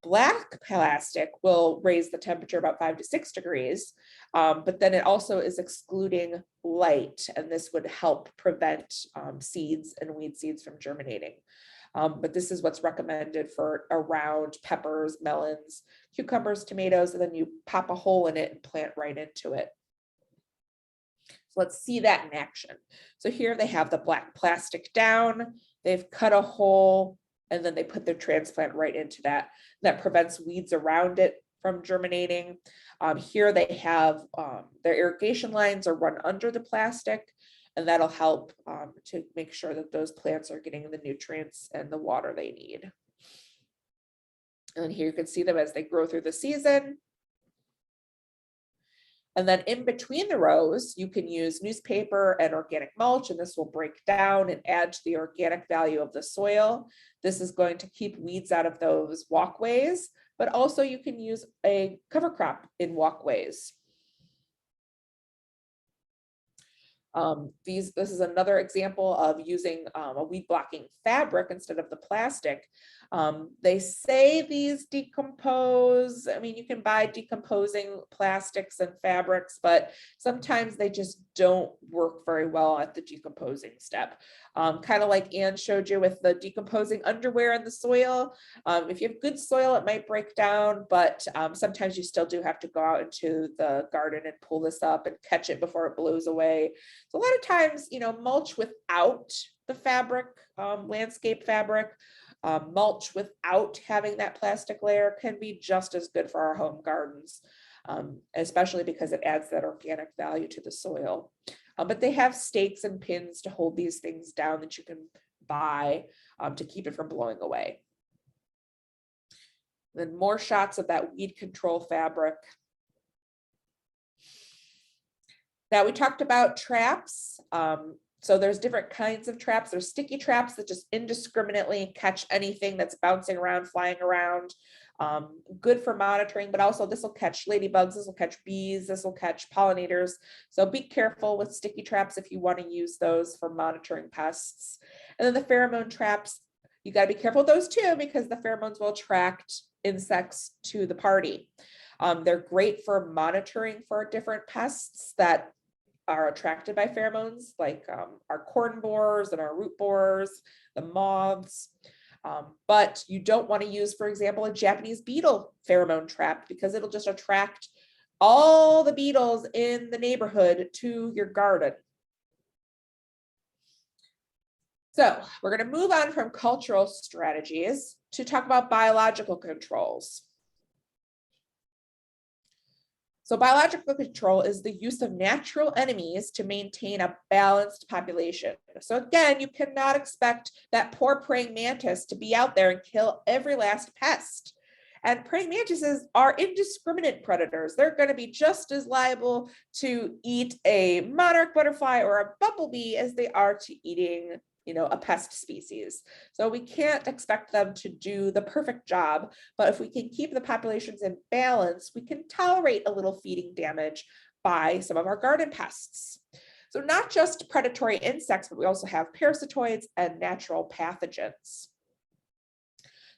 Speaker 2: Black plastic will raise the temperature about 5 to 6 degrees, but then it also is excluding light, and this would help prevent seeds and weed seeds from germinating. But this is what's recommended for around peppers, melons, cucumbers, tomatoes, and then you pop a hole in it and plant right into it. So let's see that in action. So here they have the black plastic down, they've cut a hole, and then they put their transplant right into that. That prevents weeds around it from germinating. Here they have their irrigation lines are run under the plastic, and that'll help to make sure that those plants are getting the nutrients and the water they need. And then here you can see them as they grow through the season. And then in between the rows, you can use newspaper and organic mulch, and this will break down and add to the organic value of the soil. This is going to keep weeds out of those walkways, but also you can use a cover crop in walkways. This is another example of using a weed blocking fabric instead of the plastic. They say these decompose. I mean, you can buy decomposing plastics and fabrics, but sometimes they just don't work very well at the decomposing step. Kind of like Ann showed you with the decomposing underwear in the soil. If you have good soil, it might break down, but sometimes you still do have to go out into the garden and pull this up and catch it before it blows away. So a lot of times, mulch without the fabric, landscape fabric, mulch without having that plastic layer can be just as good for our home gardens, especially because it adds that organic value to the soil. But they have stakes and pins to hold these things down that you can buy to keep it from blowing away. Then more shots of that weed control fabric. Now we talked about traps. So there's different kinds of traps. There's sticky traps that just indiscriminately catch anything that's bouncing around, flying around. Good for monitoring, but also this will catch ladybugs, this will catch bees, this will catch pollinators. So be careful with sticky traps if you want to use those for monitoring pests. And then the pheromone traps, you got to be careful with those too, because the pheromones will attract insects to the party. They're great for monitoring for different pests that are attracted by pheromones, like our corn borers and our root borers, the moths. But you don't want to use, for example, a Japanese beetle pheromone trap, because it'll just attract all the beetles in the neighborhood to your garden. So we're going to move on from cultural strategies to talk about biological controls. So biological control is the use of natural enemies to maintain a balanced population. So again, you cannot expect that poor praying mantis to be out there and kill every last pest. And praying mantises are indiscriminate predators. They're going to be just as liable to eat a monarch butterfly or a bumblebee as they are to eating, a pest species. So we can't expect them to do the perfect job, but if we can keep the populations in balance, we can tolerate a little feeding damage by some of our garden pests. So not just predatory insects, but we also have parasitoids and natural pathogens.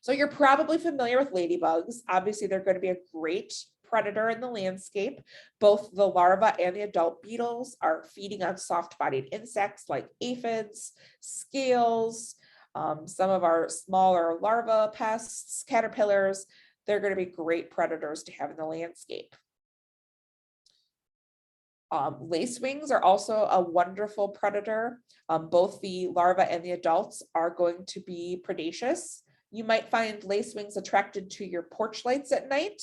Speaker 2: So you're probably familiar with ladybugs. Obviously, they're going to be a great predator in the landscape. Both the larva and the adult beetles are feeding on soft-bodied insects like aphids, scales, some of our smaller larva pests, caterpillars. They're going to be great predators to have in the landscape. Lacewings are also a wonderful predator. Both the larva and the adults are going to be predaceous. You might find lacewings attracted to your porch lights at night.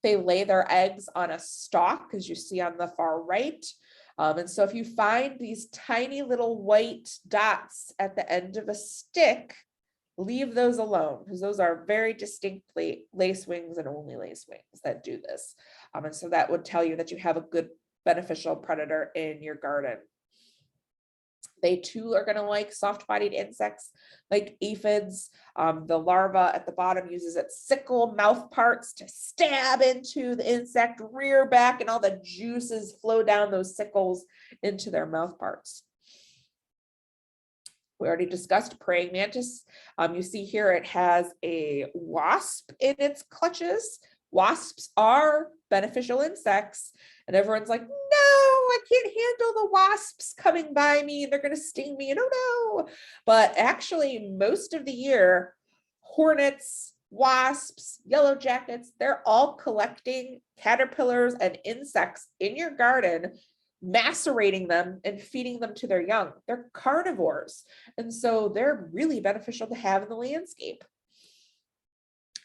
Speaker 2: They lay their eggs on a stalk, as you see on the far right. And so if you find these tiny little white dots at the end of a stick, leave those alone, because those are very distinctly lacewings and only lacewings that do this. And so that would tell you that you have a good beneficial predator in your garden. They too are going to like soft-bodied insects like aphids. The larva at the bottom uses its sickle mouth parts to stab into the insect, rear back, and all the juices flow down those sickles into their mouth parts. We already discussed praying mantis. You see here it has a wasp in its clutches. Wasps are beneficial insects, and everyone's like, no, I can't handle the wasps coming by me. They're going to sting me. Oh no. But actually, most of the year, hornets, wasps, yellow jackets, they're all collecting caterpillars and insects in your garden, macerating them and feeding them to their young. They're carnivores. And so they're really beneficial to have in the landscape.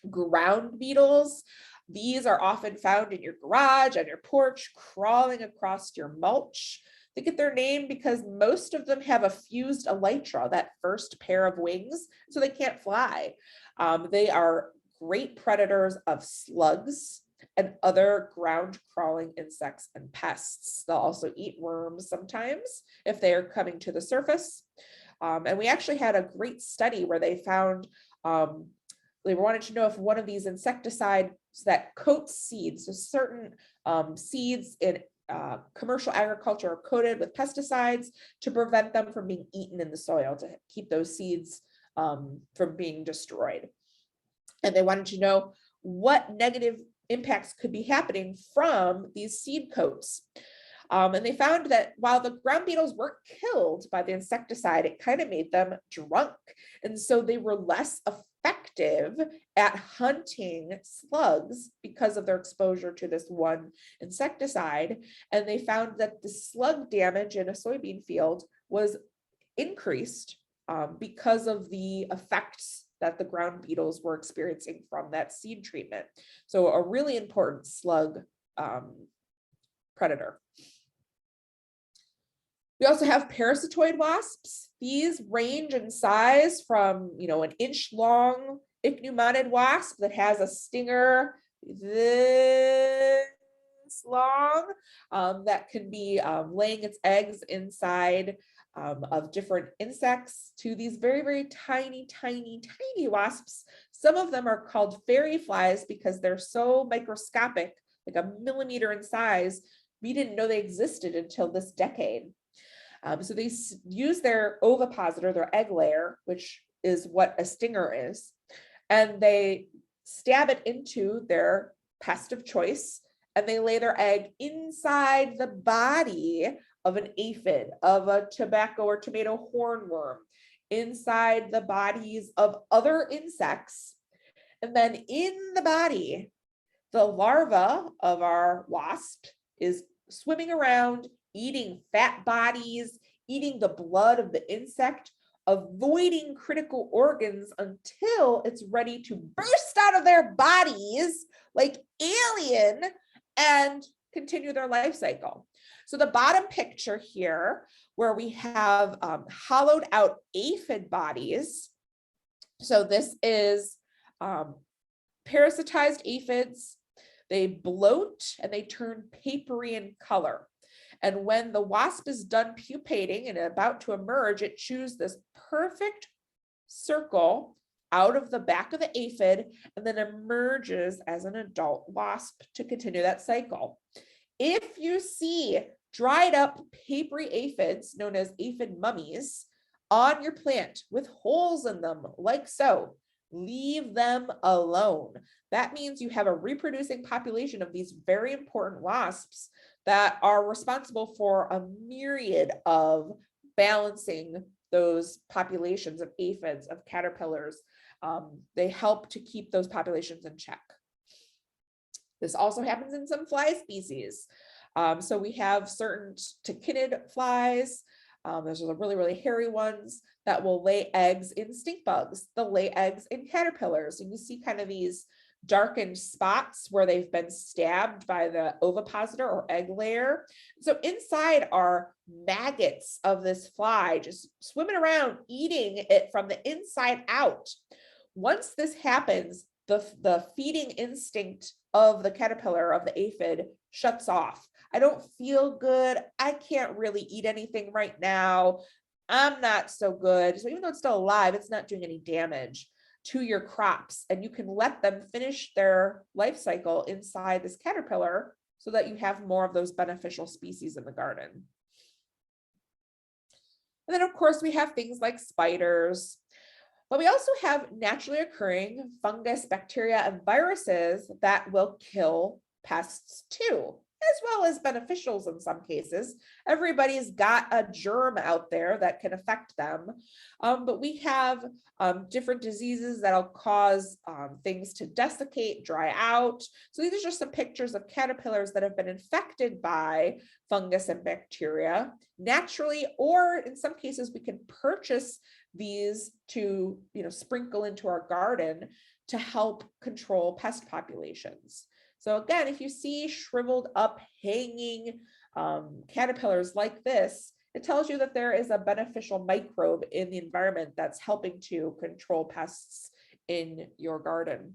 Speaker 2: Ground beetles. These are often found in your garage, on your porch, crawling across your mulch. They get their name because most of them have a fused elytra, that first pair of wings, so they can't fly. They are great predators of slugs and other ground crawling insects and pests. They'll also eat worms sometimes if they are coming to the surface. And we actually had a great study where they found they wanted to know if one of these insecticides that coats seeds, so certain seeds in commercial agriculture are coated with pesticides to prevent them from being eaten in the soil, to keep those seeds from being destroyed. And they wanted to know what negative impacts could be happening from these seed coats. And they found that while the ground beetles weren't killed by the insecticide, it kind of made them drunk. And so they were less effective at hunting slugs because of their exposure to this one insecticide. And they found that the slug damage in a soybean field was increased because of the effects that the ground beetles were experiencing from that seed treatment. So a really important slug predator. We also have parasitoid wasps. These range in size from, an inch long ichneumoniid wasp that has a stinger this long that can be laying its eggs inside of different insects, to these very, very tiny, tiny, tiny wasps. Some of them are called fairy flies because they're so microscopic, like a millimeter in size. We didn't know they existed until this decade. So they use their ovipositor, their egg layer, which is what a stinger is, and they stab it into their pest of choice, and they lay their egg inside the body of an aphid, of a tobacco or tomato hornworm, inside the bodies of other insects. And then in the body, the larva of our wasp is swimming around, eating fat bodies, eating the blood of the insect, avoiding critical organs until it's ready to burst out of their bodies like alien and continue their life cycle. So the bottom picture here, where we have hollowed out aphid bodies. So this is parasitized aphids. They bloat and they turn papery in color. And when the wasp is done pupating and about to emerge, it chews this perfect circle out of the back of the aphid and then emerges as an adult wasp to continue that cycle. If you see dried up papery aphids, known as aphid mummies, on your plant with holes in them like so, leave them alone. That means you have a reproducing population of these very important wasps that are responsible for a myriad of balancing those populations of aphids, of caterpillars. They help to keep those populations in check. This also happens in some fly species. So we have certain tachinid flies. Those are the really, really hairy ones that will lay eggs in stink bugs. They'll lay eggs in caterpillars. And you see kind of these darkened spots where they've been stabbed by the ovipositor or egg layer. So inside are maggots of this fly just swimming around, eating it from the inside out. Once this happens, the feeding instinct of the caterpillar, of the aphid, shuts off. I don't feel good. I can't really eat anything right now. I'm not so good. So even though it's still alive, it's not doing any damage to your crops, and you can let them finish their life cycle inside this caterpillar so that you have more of those beneficial species in the garden. And then of course we have things like spiders, but we also have naturally occurring fungus, bacteria, and viruses that will kill pests too, as well as beneficials in some cases. Everybody's got a germ out there that can affect them, but we have different diseases that'll cause things to desiccate, dry out. So these are just some pictures of caterpillars that have been infected by fungus and bacteria naturally, or in some cases we can purchase these to, sprinkle into our garden to help control pest populations. So again, if you see shriveled up, hanging caterpillars like this, it tells you that there is a beneficial microbe in the environment that's helping to control pests in your garden.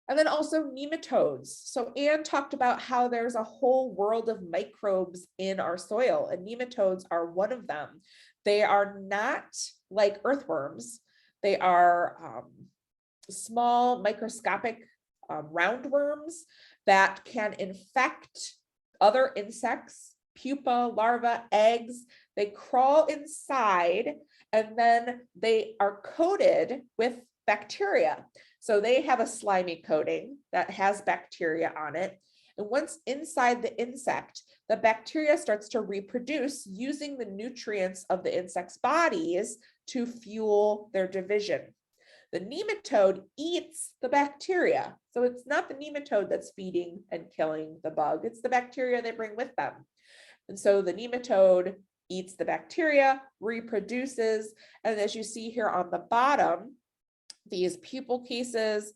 Speaker 2: And then also nematodes. So Anne talked about how there's a whole world of microbes in our soil, and nematodes are one of them. They are not like earthworms. They are small microscopic roundworms that can infect other insects, pupa, larvae, eggs. They crawl inside and then they are coated with bacteria. So they have a slimy coating that has bacteria on it. And once inside the insect, the bacteria starts to reproduce using the nutrients of the insect's bodies to fuel their division. The nematode eats the bacteria. So it's not the nematode that's feeding and killing the bug, it's the bacteria they bring with them. And so the nematode eats the bacteria, reproduces, and as you see here on the bottom, these pupal cases,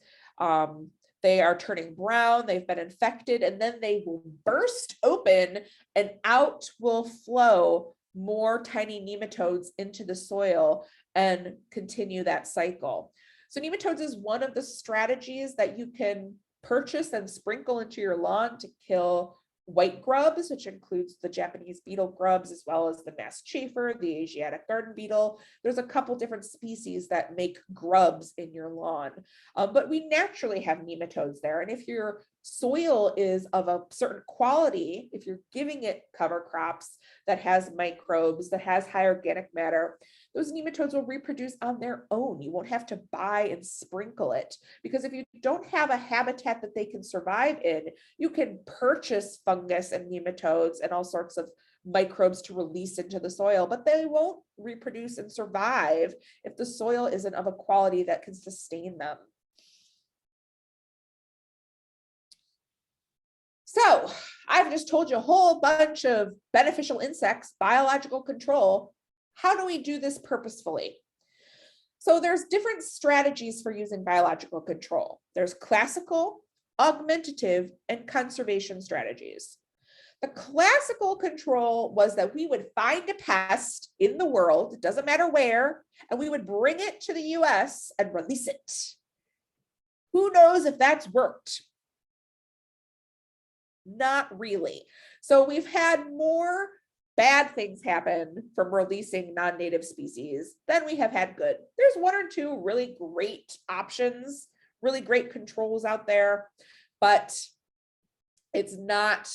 Speaker 2: they are turning brown, they've been infected, and then they will burst open and out will flow more tiny nematodes into the soil and continue that cycle. So nematodes is one of the strategies that you can purchase and sprinkle into your lawn to kill white grubs, which includes the Japanese beetle grubs, as well as the masked chafer, the Asiatic garden beetle. There's a couple different species that make grubs in your lawn, but we naturally have nematodes there. And if you're soil is of a certain quality, if you're giving it cover crops that has microbes, that has high organic matter, those nematodes will reproduce on their own. You won't have to buy and sprinkle it, because if you don't have a habitat that they can survive in, you can purchase fungus and nematodes and all sorts of microbes to release into the soil, but they won't reproduce and survive if the soil isn't of a quality that can sustain them. So I've just told you a whole bunch of beneficial insects, biological control. How do we do this purposefully? So there's different strategies for using biological control. There's classical, augmentative, and conservation strategies. The classical control was that we would find a pest in the world, it doesn't matter where, and we would bring it to the US and release it. Who knows if that's worked? Not really. So we've had more bad things happen from releasing non-native species than we have had good. There's one or two really great options, really great controls out there, but it's not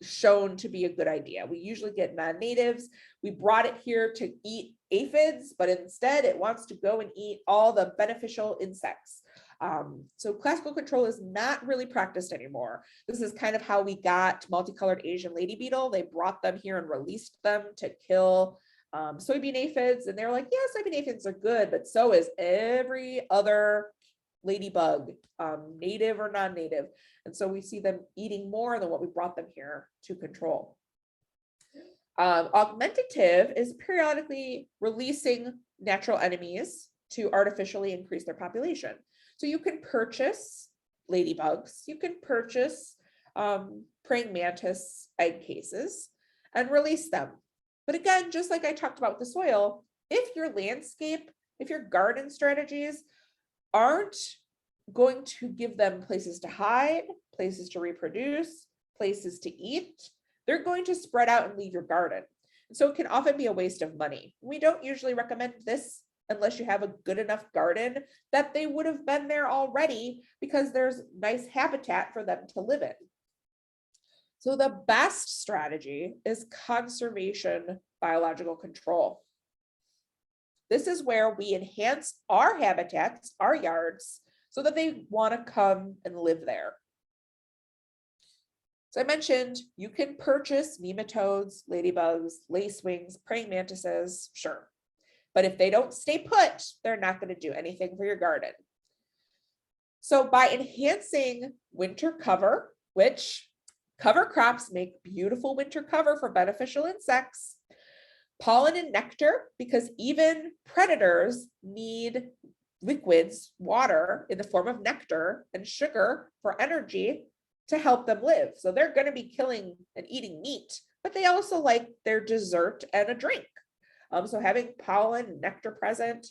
Speaker 2: shown to be a good idea. We usually get non-natives. We brought it here to eat aphids, but instead it wants to go and eat all the beneficial insects. So classical control is not really practiced anymore. This is kind of how we got multicolored Asian lady beetle. They brought them here and released them to kill soybean aphids. And they're like, yeah, soybean aphids are good, but so is every other ladybug, native or non-native. And so we see them eating more than what we brought them here to control. Augmentative is periodically releasing natural enemies to artificially increase their population. So you can purchase ladybugs, you can purchase praying mantis egg cases and release them. But again, just like I talked about with the soil, if your landscape, if your garden strategies aren't going to give them places to hide, places to reproduce, places to eat, they're going to spread out and leave your garden. And so it can often be a waste of money. We don't usually recommend this unless you have a good enough garden that they would have been there already, because there's nice habitat for them to live in. So the best strategy is conservation biological control. This is where we enhance our habitats, our yards, so that they want to come and live there. So I mentioned you can purchase nematodes, ladybugs, lacewings, praying mantises, sure. But if they don't stay put, they're not going to do anything for your garden. So by enhancing winter cover, which cover crops make beautiful winter cover for beneficial insects, pollen and nectar, because even predators need liquids, water in the form of nectar and sugar for energy to help them live. So they're going to be killing and eating meat, but they also like their dessert and a drink. So having pollen and nectar present,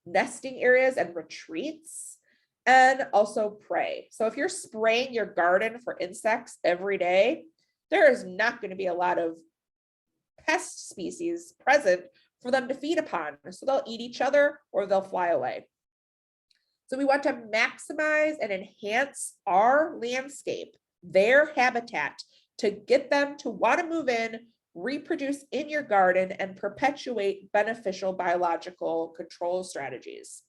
Speaker 2: nesting areas and retreats, and also prey. So if you're spraying your garden for insects every day, there is not going to be a lot of pest species present for them to feed upon. So they'll eat each other or they'll fly away. So we want to maximize and enhance our landscape, their habitat, to get them to want to move in, reproduce in your garden, and perpetuate beneficial biological control strategies.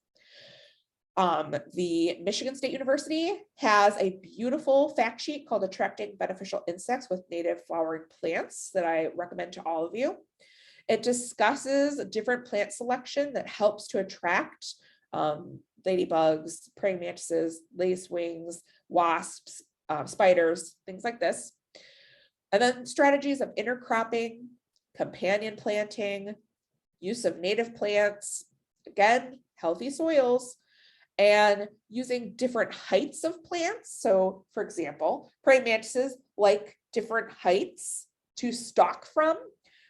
Speaker 2: The Michigan State University has a beautiful fact sheet called Attracting Beneficial Insects with Native Flowering Plants that I recommend to all of you. It discusses different plant selection that helps to attract ladybugs, praying mantises, lacewings, wasps, spiders, things like this. And then strategies of intercropping, companion planting, use of native plants, again, healthy soils, and using different heights of plants. So for example, praying mantises like different heights to stalk from.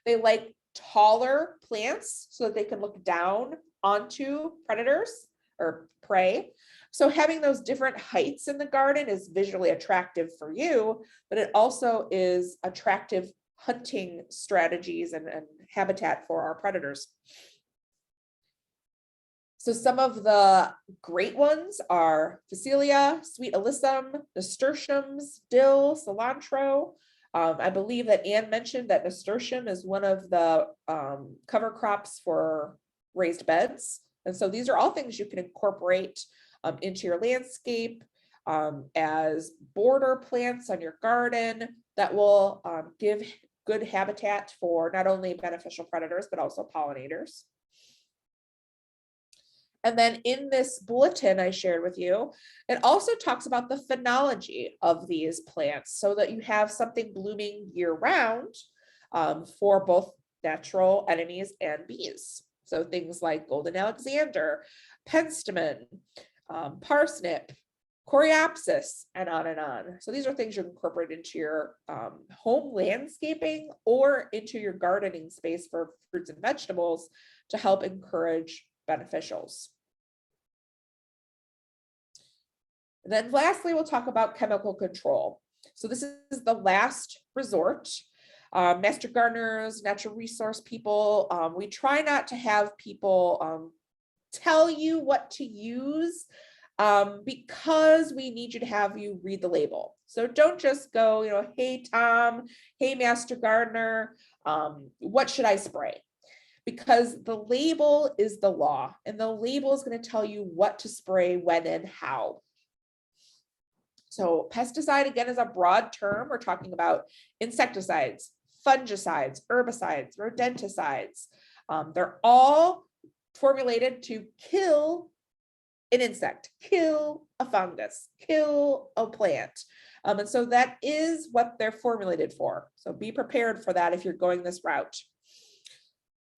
Speaker 2: They like taller plants so that they can look down onto predators or prey. So having those different heights in the garden is visually attractive for you, but it also is attractive hunting strategies and habitat for our predators. So some of the great ones are Phacelia, Sweet Alyssum, nasturtiums, dill, cilantro. I believe that Anne mentioned that nasturtium is one of the cover crops for raised beds. And so these are all things you can incorporate into your landscape as border plants on your garden that will give good habitat for not only beneficial predators, but also pollinators. And then in this bulletin I shared with you, it also talks about the phenology of these plants so that you have something blooming year round for both natural enemies and bees. So things like golden Alexander, penstemon, parsnip, coreopsis, and on and on. So these are things you incorporate into your home landscaping or into your gardening space for fruits and vegetables to help encourage beneficials. And then lastly, we'll talk about chemical control. So this is the last resort. Master gardeners, natural resource people, we try not to have people tell you what to use because we need you to have you read the label. So don't just go, hey, Tom, hey, Master Gardener, what should I spray? Because the label is the law, and the label is going to tell you what to spray, when, and how. So pesticide, again, is a broad term. We're talking about insecticides, fungicides, herbicides, rodenticides. They're all formulated to kill an insect, kill a fungus, kill a plant. And so that is what they're formulated for. So be prepared for that if you're going this route.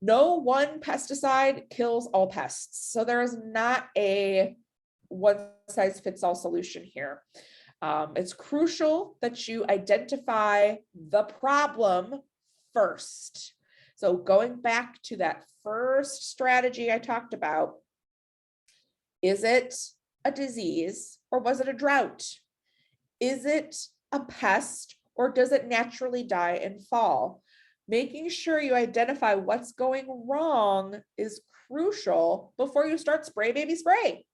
Speaker 2: No one pesticide kills all pests. So there is not a one size fits all solution here. It's crucial that you identify the problem first. So going back to that first strategy I talked about, is it a disease or was it a drought? Is it a pest or does it naturally die and fall? Making sure you identify what's going wrong is crucial before you start spray baby spray.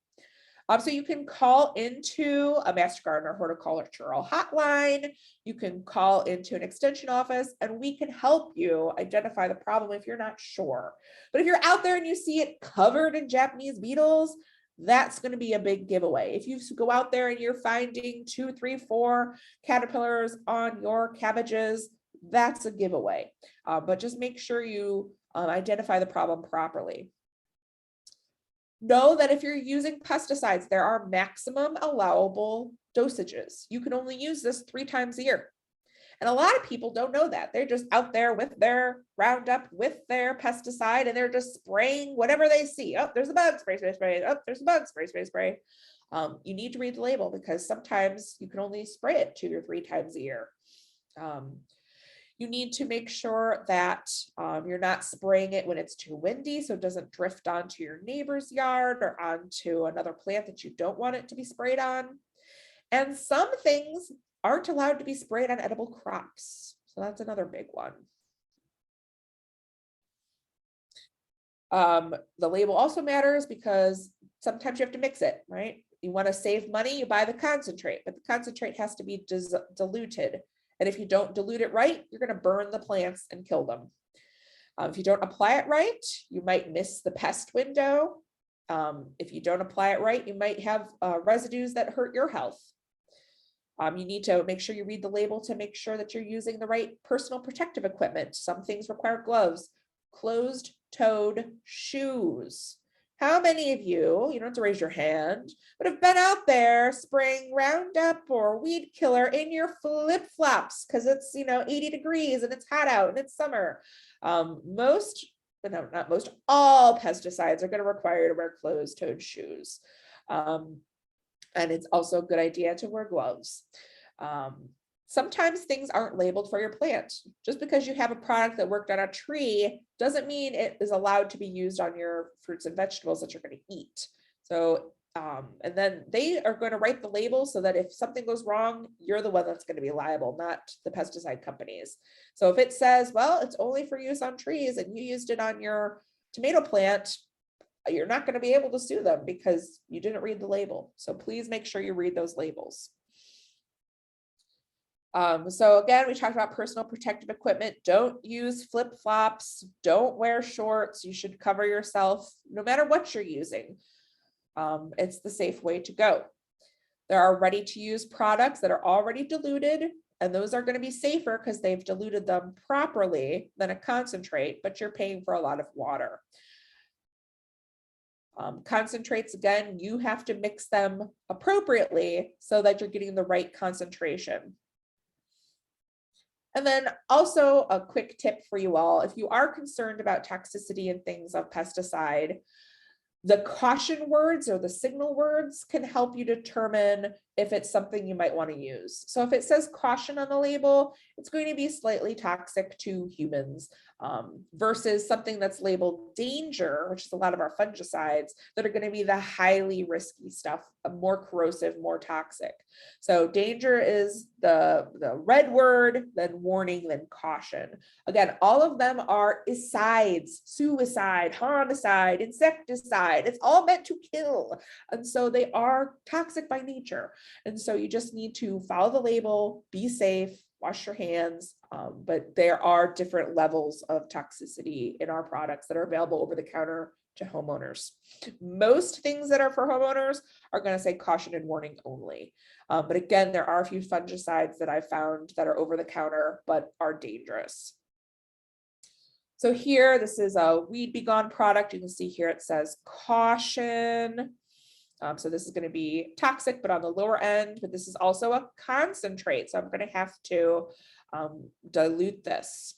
Speaker 2: So you can call into a Master Gardener horticultural hotline. You can call into an extension office and we can help you identify the problem if you're not sure. But if you're out there and you see it covered in Japanese beetles, that's going to be a big giveaway. If you go out there and you're finding 2, 3, 4 caterpillars on your cabbages, that's a giveaway. But just make sure you identify the problem properly. Know that if you're using pesticides, there are maximum allowable dosages. You can only use this 3 times a year. And a lot of people don't know that. They're just out there with their Roundup, with their pesticide, and they're just spraying whatever they see. Oh, there's a bug, spray, spray, spray. Oh, there's a bug, spray, spray, spray. You need to read the label because sometimes you can only spray it 2 or 3 times a year. You need to make sure that you're not spraying it when it's too windy so it doesn't drift onto your neighbor's yard or onto another plant that you don't want it to be sprayed on. And some things aren't allowed to be sprayed on edible crops. So that's another big one. The label also matters because sometimes you have to mix it, right? You want to save money, you buy the concentrate, but the concentrate has to be diluted. And if you don't dilute it right, you're going to burn the plants and kill them. If you don't apply it right, you might miss the pest window. If you don't apply it right, you might have residues that hurt your health. You need to make sure you read the label to make sure that you're using the right personal protective equipment. Some things require gloves, closed-toed shoes. How many of you don't have to raise your hand, but have been out there spraying Roundup or weed killer in your flip-flops because it's 80 degrees and it's hot out and it's summer? All pesticides are going to require you to wear closed-toed shoes. And it's also a good idea to wear gloves. Sometimes things aren't labeled for your plant. Just because you have a product that worked on a tree doesn't mean it is allowed to be used on your fruits and vegetables that you're going to eat. So, and then they are going to write the label so that if something goes wrong, you're the one that's going to be liable, not the pesticide companies. So if it says, well, it's only for use on trees and you used it on your tomato plant, you're not going to be able to sue them because you didn't read the label. So please make sure you read those labels. So again, we talked about personal protective equipment. Don't use flip-flops. Don't wear shorts. You should cover yourself no matter what you're using. It's the safe way to go. There are ready-to-use products that are already diluted, and those are going to be safer because they've diluted them properly than a concentrate, but you're paying for a lot of water. Concentrates, again, you have to mix them appropriately so that you're getting the right concentration. And then also a quick tip for you all, if you are concerned about toxicity and things of pesticide, the caution words or the signal words can help you determine if it's something you might want to use. So if it says caution on the label, it's going to be slightly toxic to humans, versus something that's labeled danger, which is a lot of our fungicides that are going to be the highly risky stuff, more corrosive, more toxic. So danger is the red word, then warning, then caution. Again, all of them are asides, suicide, homicide, insecticide. It's all meant to kill. And so they are toxic by nature. And so you just need to follow the label, be safe, wash your hands. But there are different levels of toxicity in our products that are available over the counter to homeowners. Most things that are for homeowners are going to say caution and warning only. But again, there are a few fungicides that I found that are over the counter, but are dangerous. So here, this is a Weed Be Gone product. You can see here it says caution. So this is going to be toxic, but on the lower end, but this is also a concentrate. So I'm going to have to dilute this.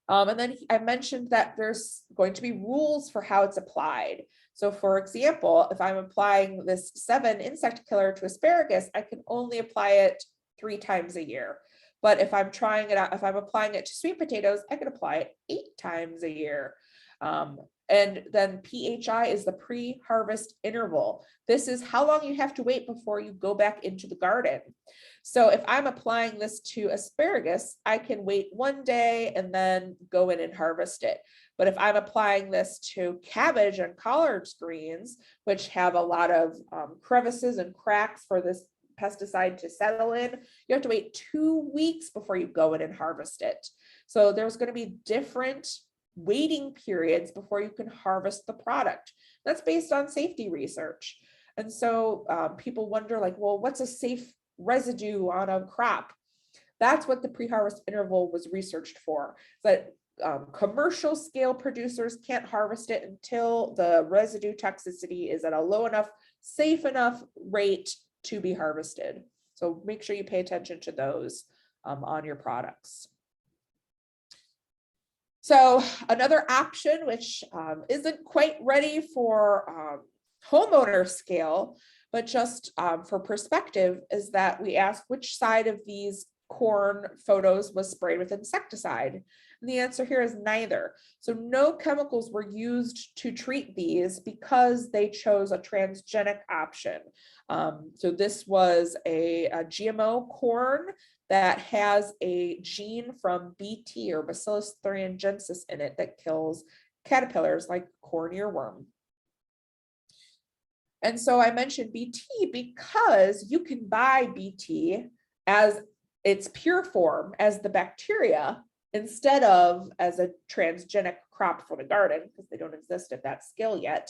Speaker 2: And then I mentioned that there's going to be rules for how it's applied. So for example, if I'm applying this 7 insect killer to asparagus, I can only apply it 3 times a year. But if I'm trying it out, if I'm applying it to sweet potatoes, I can apply it 8 times a year. And then PHI is the pre-harvest interval. This is how long you have to wait before you go back into the garden. So if I'm applying this to asparagus, I can wait 1 day and then go in and harvest it. But if I'm applying this to cabbage and collard greens, which have a lot of crevices and cracks for this pesticide to settle in, you have to wait 2 weeks before you go in and harvest it. So there's going to be different waiting periods before you can harvest the product. That's based on safety research. And so people wonder, like, well, what's a safe residue on a crop? That's what the pre-harvest interval was researched for. But commercial scale producers can't harvest it until the residue toxicity is at a low enough, safe enough rate to be harvested. So make sure you pay attention to those on your products. So another option, which isn't quite ready for homeowner scale, but just for perspective, is that we asked which side of these corn photos was sprayed with insecticide. And the answer here is neither. So no chemicals were used to treat these because they chose a transgenic option. So this was a GMO corn that has a gene from BT or Bacillus thuringiensis in it that kills caterpillars like corn earworm. And so I mentioned BT because you can buy BT as its pure form, as the bacteria, instead of as a transgenic crop for the garden, because they don't exist at that scale yet.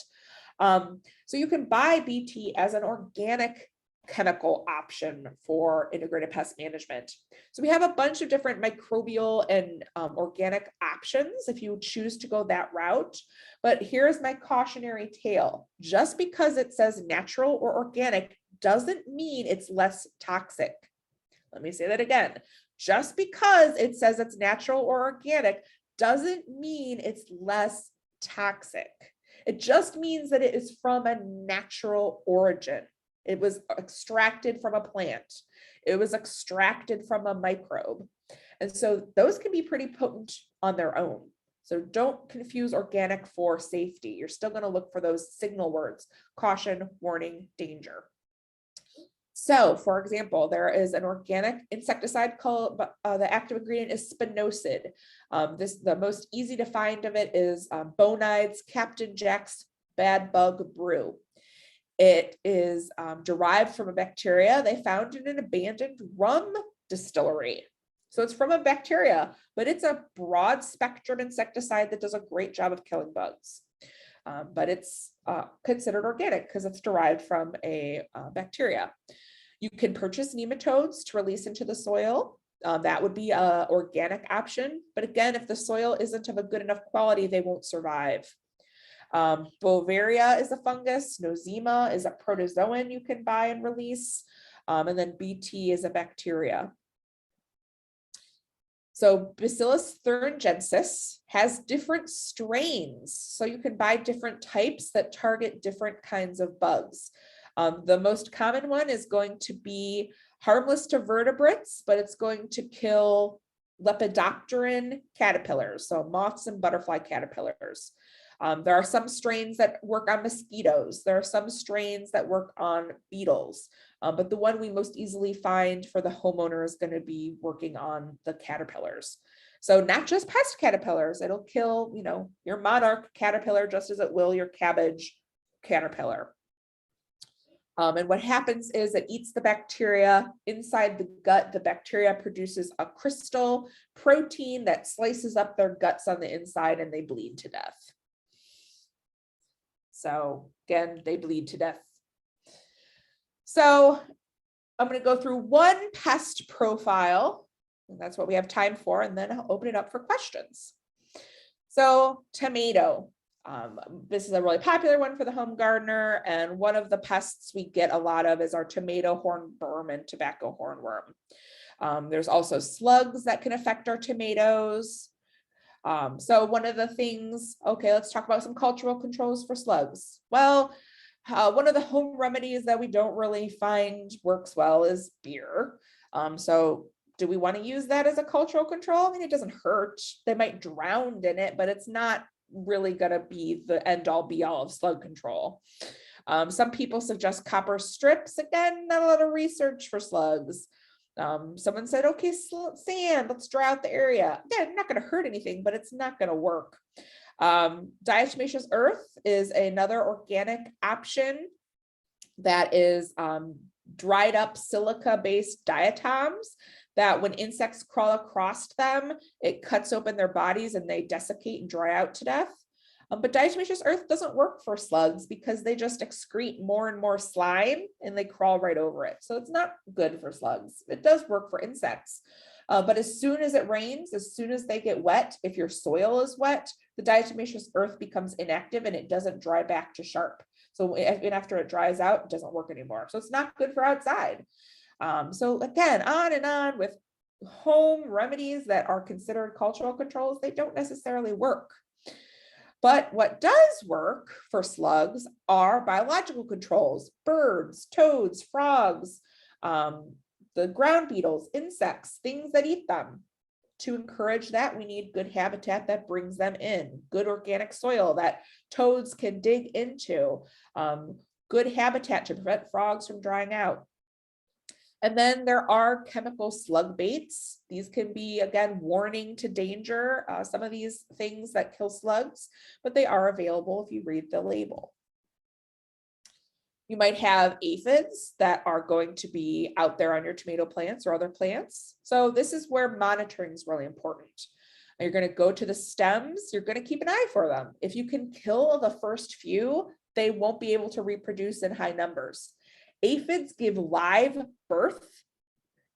Speaker 2: So you can buy BT as an organic chemical option for integrated pest management. So we have a bunch of different microbial and organic options if you choose to go that route. But here's my cautionary tale. Just because it says natural or organic doesn't mean it's less toxic. Let me say that again. Just because it says it's natural or organic doesn't mean it's less toxic. It just means that it is from a natural origin. It was extracted from a plant. It was extracted from a microbe. And so those can be pretty potent on their own. So don't confuse organic for safety. You're still going to look for those signal words: caution, warning, danger. So for example, there is an organic insecticide called, the active ingredient is spinosad. The most easy to find of it is Bonide's Captain Jack's Bad Bug Brew. It is derived from a bacteria they found in an abandoned rum distillery. So it's from a bacteria, but it's a broad spectrum insecticide that does a great job of killing bugs. But it's considered organic because it's derived from a bacteria. You can purchase nematodes to release into the soil. That would be an organic option. But again, if the soil isn't of a good enough quality, they won't survive. Bovaria is a fungus. Nosema is a protozoan you can buy and release. And then BT is a bacteria. So Bacillus thuringiensis has different strains. So you can buy different types that target different kinds of bugs. The most common one is going to be harmless to vertebrates, but it's going to kill lepidopteran caterpillars, so moths and butterfly caterpillars. There are some strains that work on mosquitoes. There are some strains that work on beetles. But the one we most easily find for the homeowner is going to be working on the caterpillars. So not just pest caterpillars, it'll kill, your monarch caterpillar just as it will your cabbage caterpillar. And what happens is it eats the bacteria inside the gut. The bacteria produces a crystal protein that slices up their guts on the inside and they bleed to death. So again, they bleed to death. So I'm going to go through one pest profile, and that's what we have time for, and then I'll open it up for questions. So tomato. This is a really popular one for the home gardener, and one of the pests we get a lot of is our tomato hornworm and tobacco hornworm. There's also slugs that can affect our tomatoes. So one of the things, okay, let's talk about some cultural controls for slugs. Well, one of the home remedies that we don't really find works well is beer. So do we want to use that as a cultural control? I mean, it doesn't hurt. They might drown in it, but it's not really going to be the end all be all of slug control. Some people suggest copper strips. Again, not a lot of research for slugs. Someone said, okay, sand, let's dry out the area. Again, not going to hurt anything, but it's not going to work. Diatomaceous earth is another organic option that is dried up silica-based diatoms that when insects crawl across them, it cuts open their bodies and they desiccate and dry out to death. But diatomaceous earth doesn't work for slugs because they just excrete more and more slime and they crawl right over it. So it's not good for slugs. It does work for insects. But as soon as it rains, as soon as they get wet, if your soil is wet, the diatomaceous earth becomes inactive and it doesn't dry back to sharp. So after it dries out, it doesn't work anymore. So it's not good for outside. So again, on and on with home remedies that are considered cultural controls, they don't necessarily work. But what does work for slugs are biological controls, birds, toads, frogs, the ground beetles, insects, things that eat them. To encourage that, we need good habitat that brings them in, good organic soil that toads can dig into, good habitat to prevent frogs from drying out. And then there are chemical slug baits. These can be, again, warning to danger, some of these things that kill slugs, but they are available if you read the label. You might have aphids that are going to be out there on your tomato plants or other plants. So this is where monitoring is really important. You're going to go to the stems. You're going to keep an eye for them. If you can kill the first few, they won't be able to reproduce in high numbers. Aphids give live birth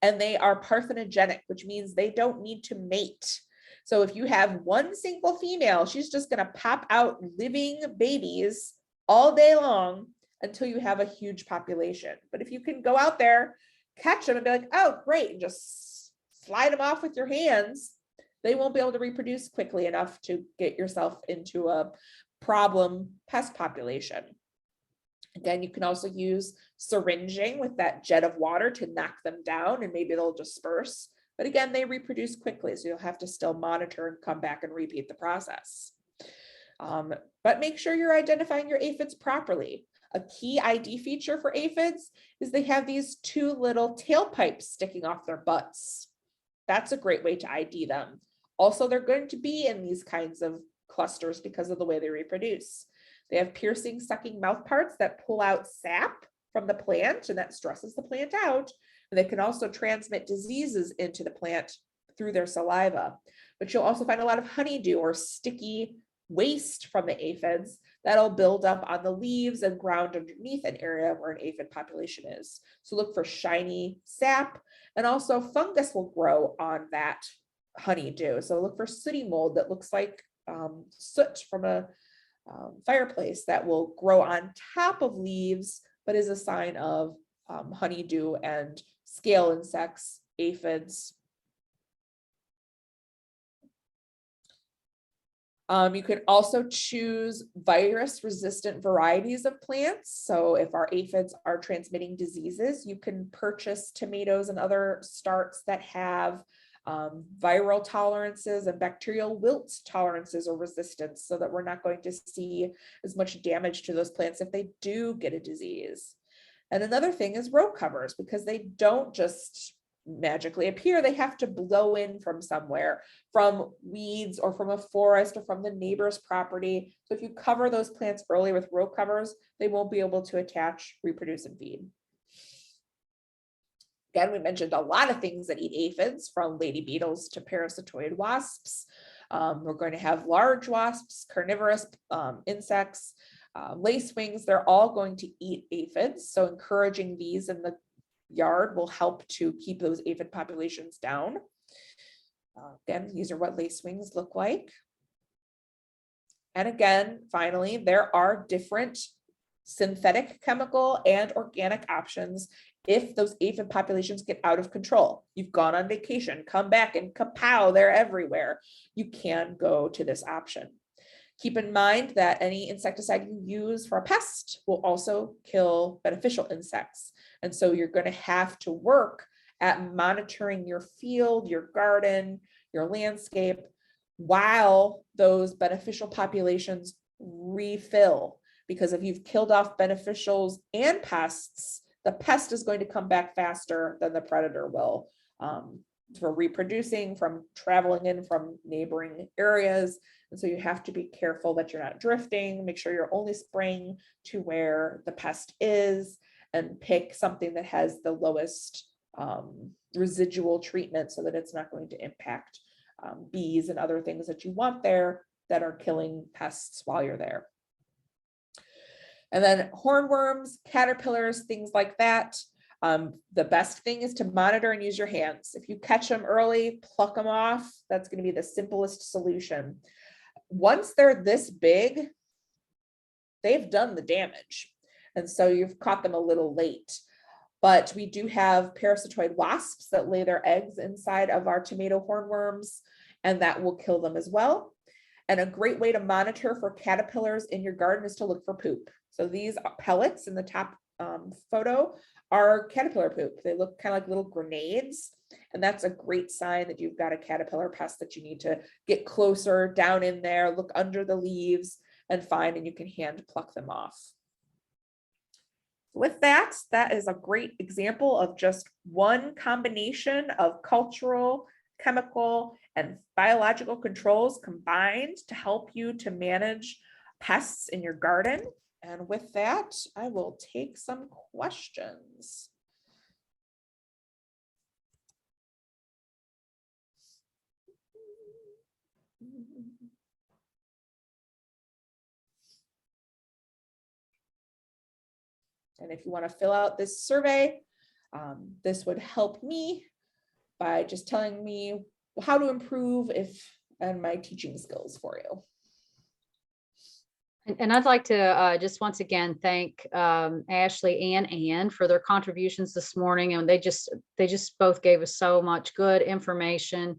Speaker 2: and they are parthenogenic, which means they don't need to mate. So if you have one single female, she's just going to pop out living babies all day long until you have a huge population. But if you can go out there, catch them and be like, oh, great, and just slide them off with your hands, they won't be able to reproduce quickly enough to get yourself into a problem pest population. Again, you can also use syringing with that jet of water to knock them down and maybe they'll disperse. But again, they reproduce quickly, so you'll have to still monitor and come back and repeat the process. But make sure you're identifying your aphids properly. A key ID feature for aphids is they have these two little tailpipes sticking off their butts. That's a great way to ID them. Also, they're going to be in these kinds of clusters because of the way they reproduce. They have piercing, sucking mouth parts that pull out sap from the plant, and that stresses the plant out. And they can also transmit diseases into the plant through their saliva. But you'll also find a lot of honeydew or sticky waste from the aphids that'll build up on the leaves and ground underneath an area where an aphid population is. So look for shiny sap, and also fungus will grow on that honeydew. So look for sooty mold that looks like soot from a fireplace that will grow on top of leaves, but is a sign of honeydew and scale insects, aphids. You could also choose virus-resistant varieties of plants. So if our aphids are transmitting diseases, you can purchase tomatoes and other starts that have viral tolerances and bacterial wilt tolerances or resistance, so that we're not going to see as much damage to those plants if they do get a disease. And another thing is row covers, because they don't just magically appear. They have to blow in from somewhere, from weeds or from a forest or from the neighbor's property. So if you cover those plants early with row covers, they won't be able to attach, reproduce, and feed. Again, we mentioned a lot of things that eat aphids, from lady beetles to parasitoid wasps. We're going to have large wasps, carnivorous insects, lacewings. They're all going to eat aphids. So encouraging these in the yard will help to keep those aphid populations down. Again, these are what lacewings look like. And again, finally, there are different synthetic chemical and organic options if those aphid populations get out of control. You've gone on vacation, come back, and kapow, they're everywhere. You can go to this option. Keep in mind that any insecticide you use for a pest will also kill beneficial insects. And so you're going to have to work at monitoring your field, your garden, your landscape, while those beneficial populations refill. Because if you've killed off beneficials and pests, the pest is going to come back faster than the predator will, for reproducing, from traveling in from neighboring areas. And so you have to be careful that you're not drifting, make sure you're only spraying to where the pest is, and pick something that has the lowest residual treatment so that it's not going to impact bees and other things that you want there that are killing pests while you're there. And then hornworms, caterpillars, things like that. The best thing is to monitor and use your hands. If you catch them early, pluck them off. That's going to be the simplest solution. Once they're this big, they've done the damage. And so you've caught them a little late. But we do have parasitoid wasps that lay their eggs inside of our tomato hornworms, and that will kill them as well. And a great way to monitor for caterpillars in your garden is to look for poop. So these pellets in the top photo are caterpillar poop. They look kind of like little grenades. And that's a great sign that you've got a caterpillar pest that you need to get closer down in there, look under the leaves and find, and you can hand pluck them off. With that, that is a great example of just one combination of cultural, chemical, and biological controls combined to help you to manage pests in your garden. And with that, I will take some questions. And if you want to fill out this survey, this would help me by just telling me how to improve and my teaching skills for you.
Speaker 4: And I'd like to just once again thank Ashley and Ann for their contributions this morning. And they just both gave us so much good information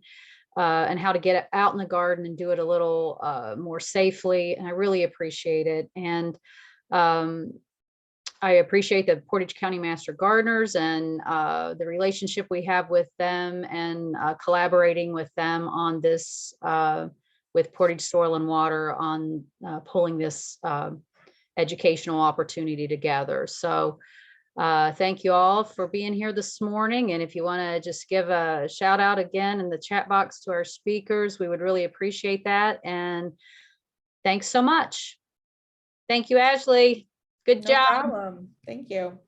Speaker 4: and how to get out in the garden and do it a little more safely. And I really appreciate it. And I appreciate the Portage County Master Gardeners and the relationship we have with them, and collaborating with them on this with Portage Soil and Water on pulling this educational opportunity together. So thank you all for being here this morning. And if you want to just give a shout out again in the chat box to our speakers, we would really appreciate that. And thanks so much. Thank you, Ashley. Good
Speaker 2: No
Speaker 4: job.
Speaker 2: problem. Thank you.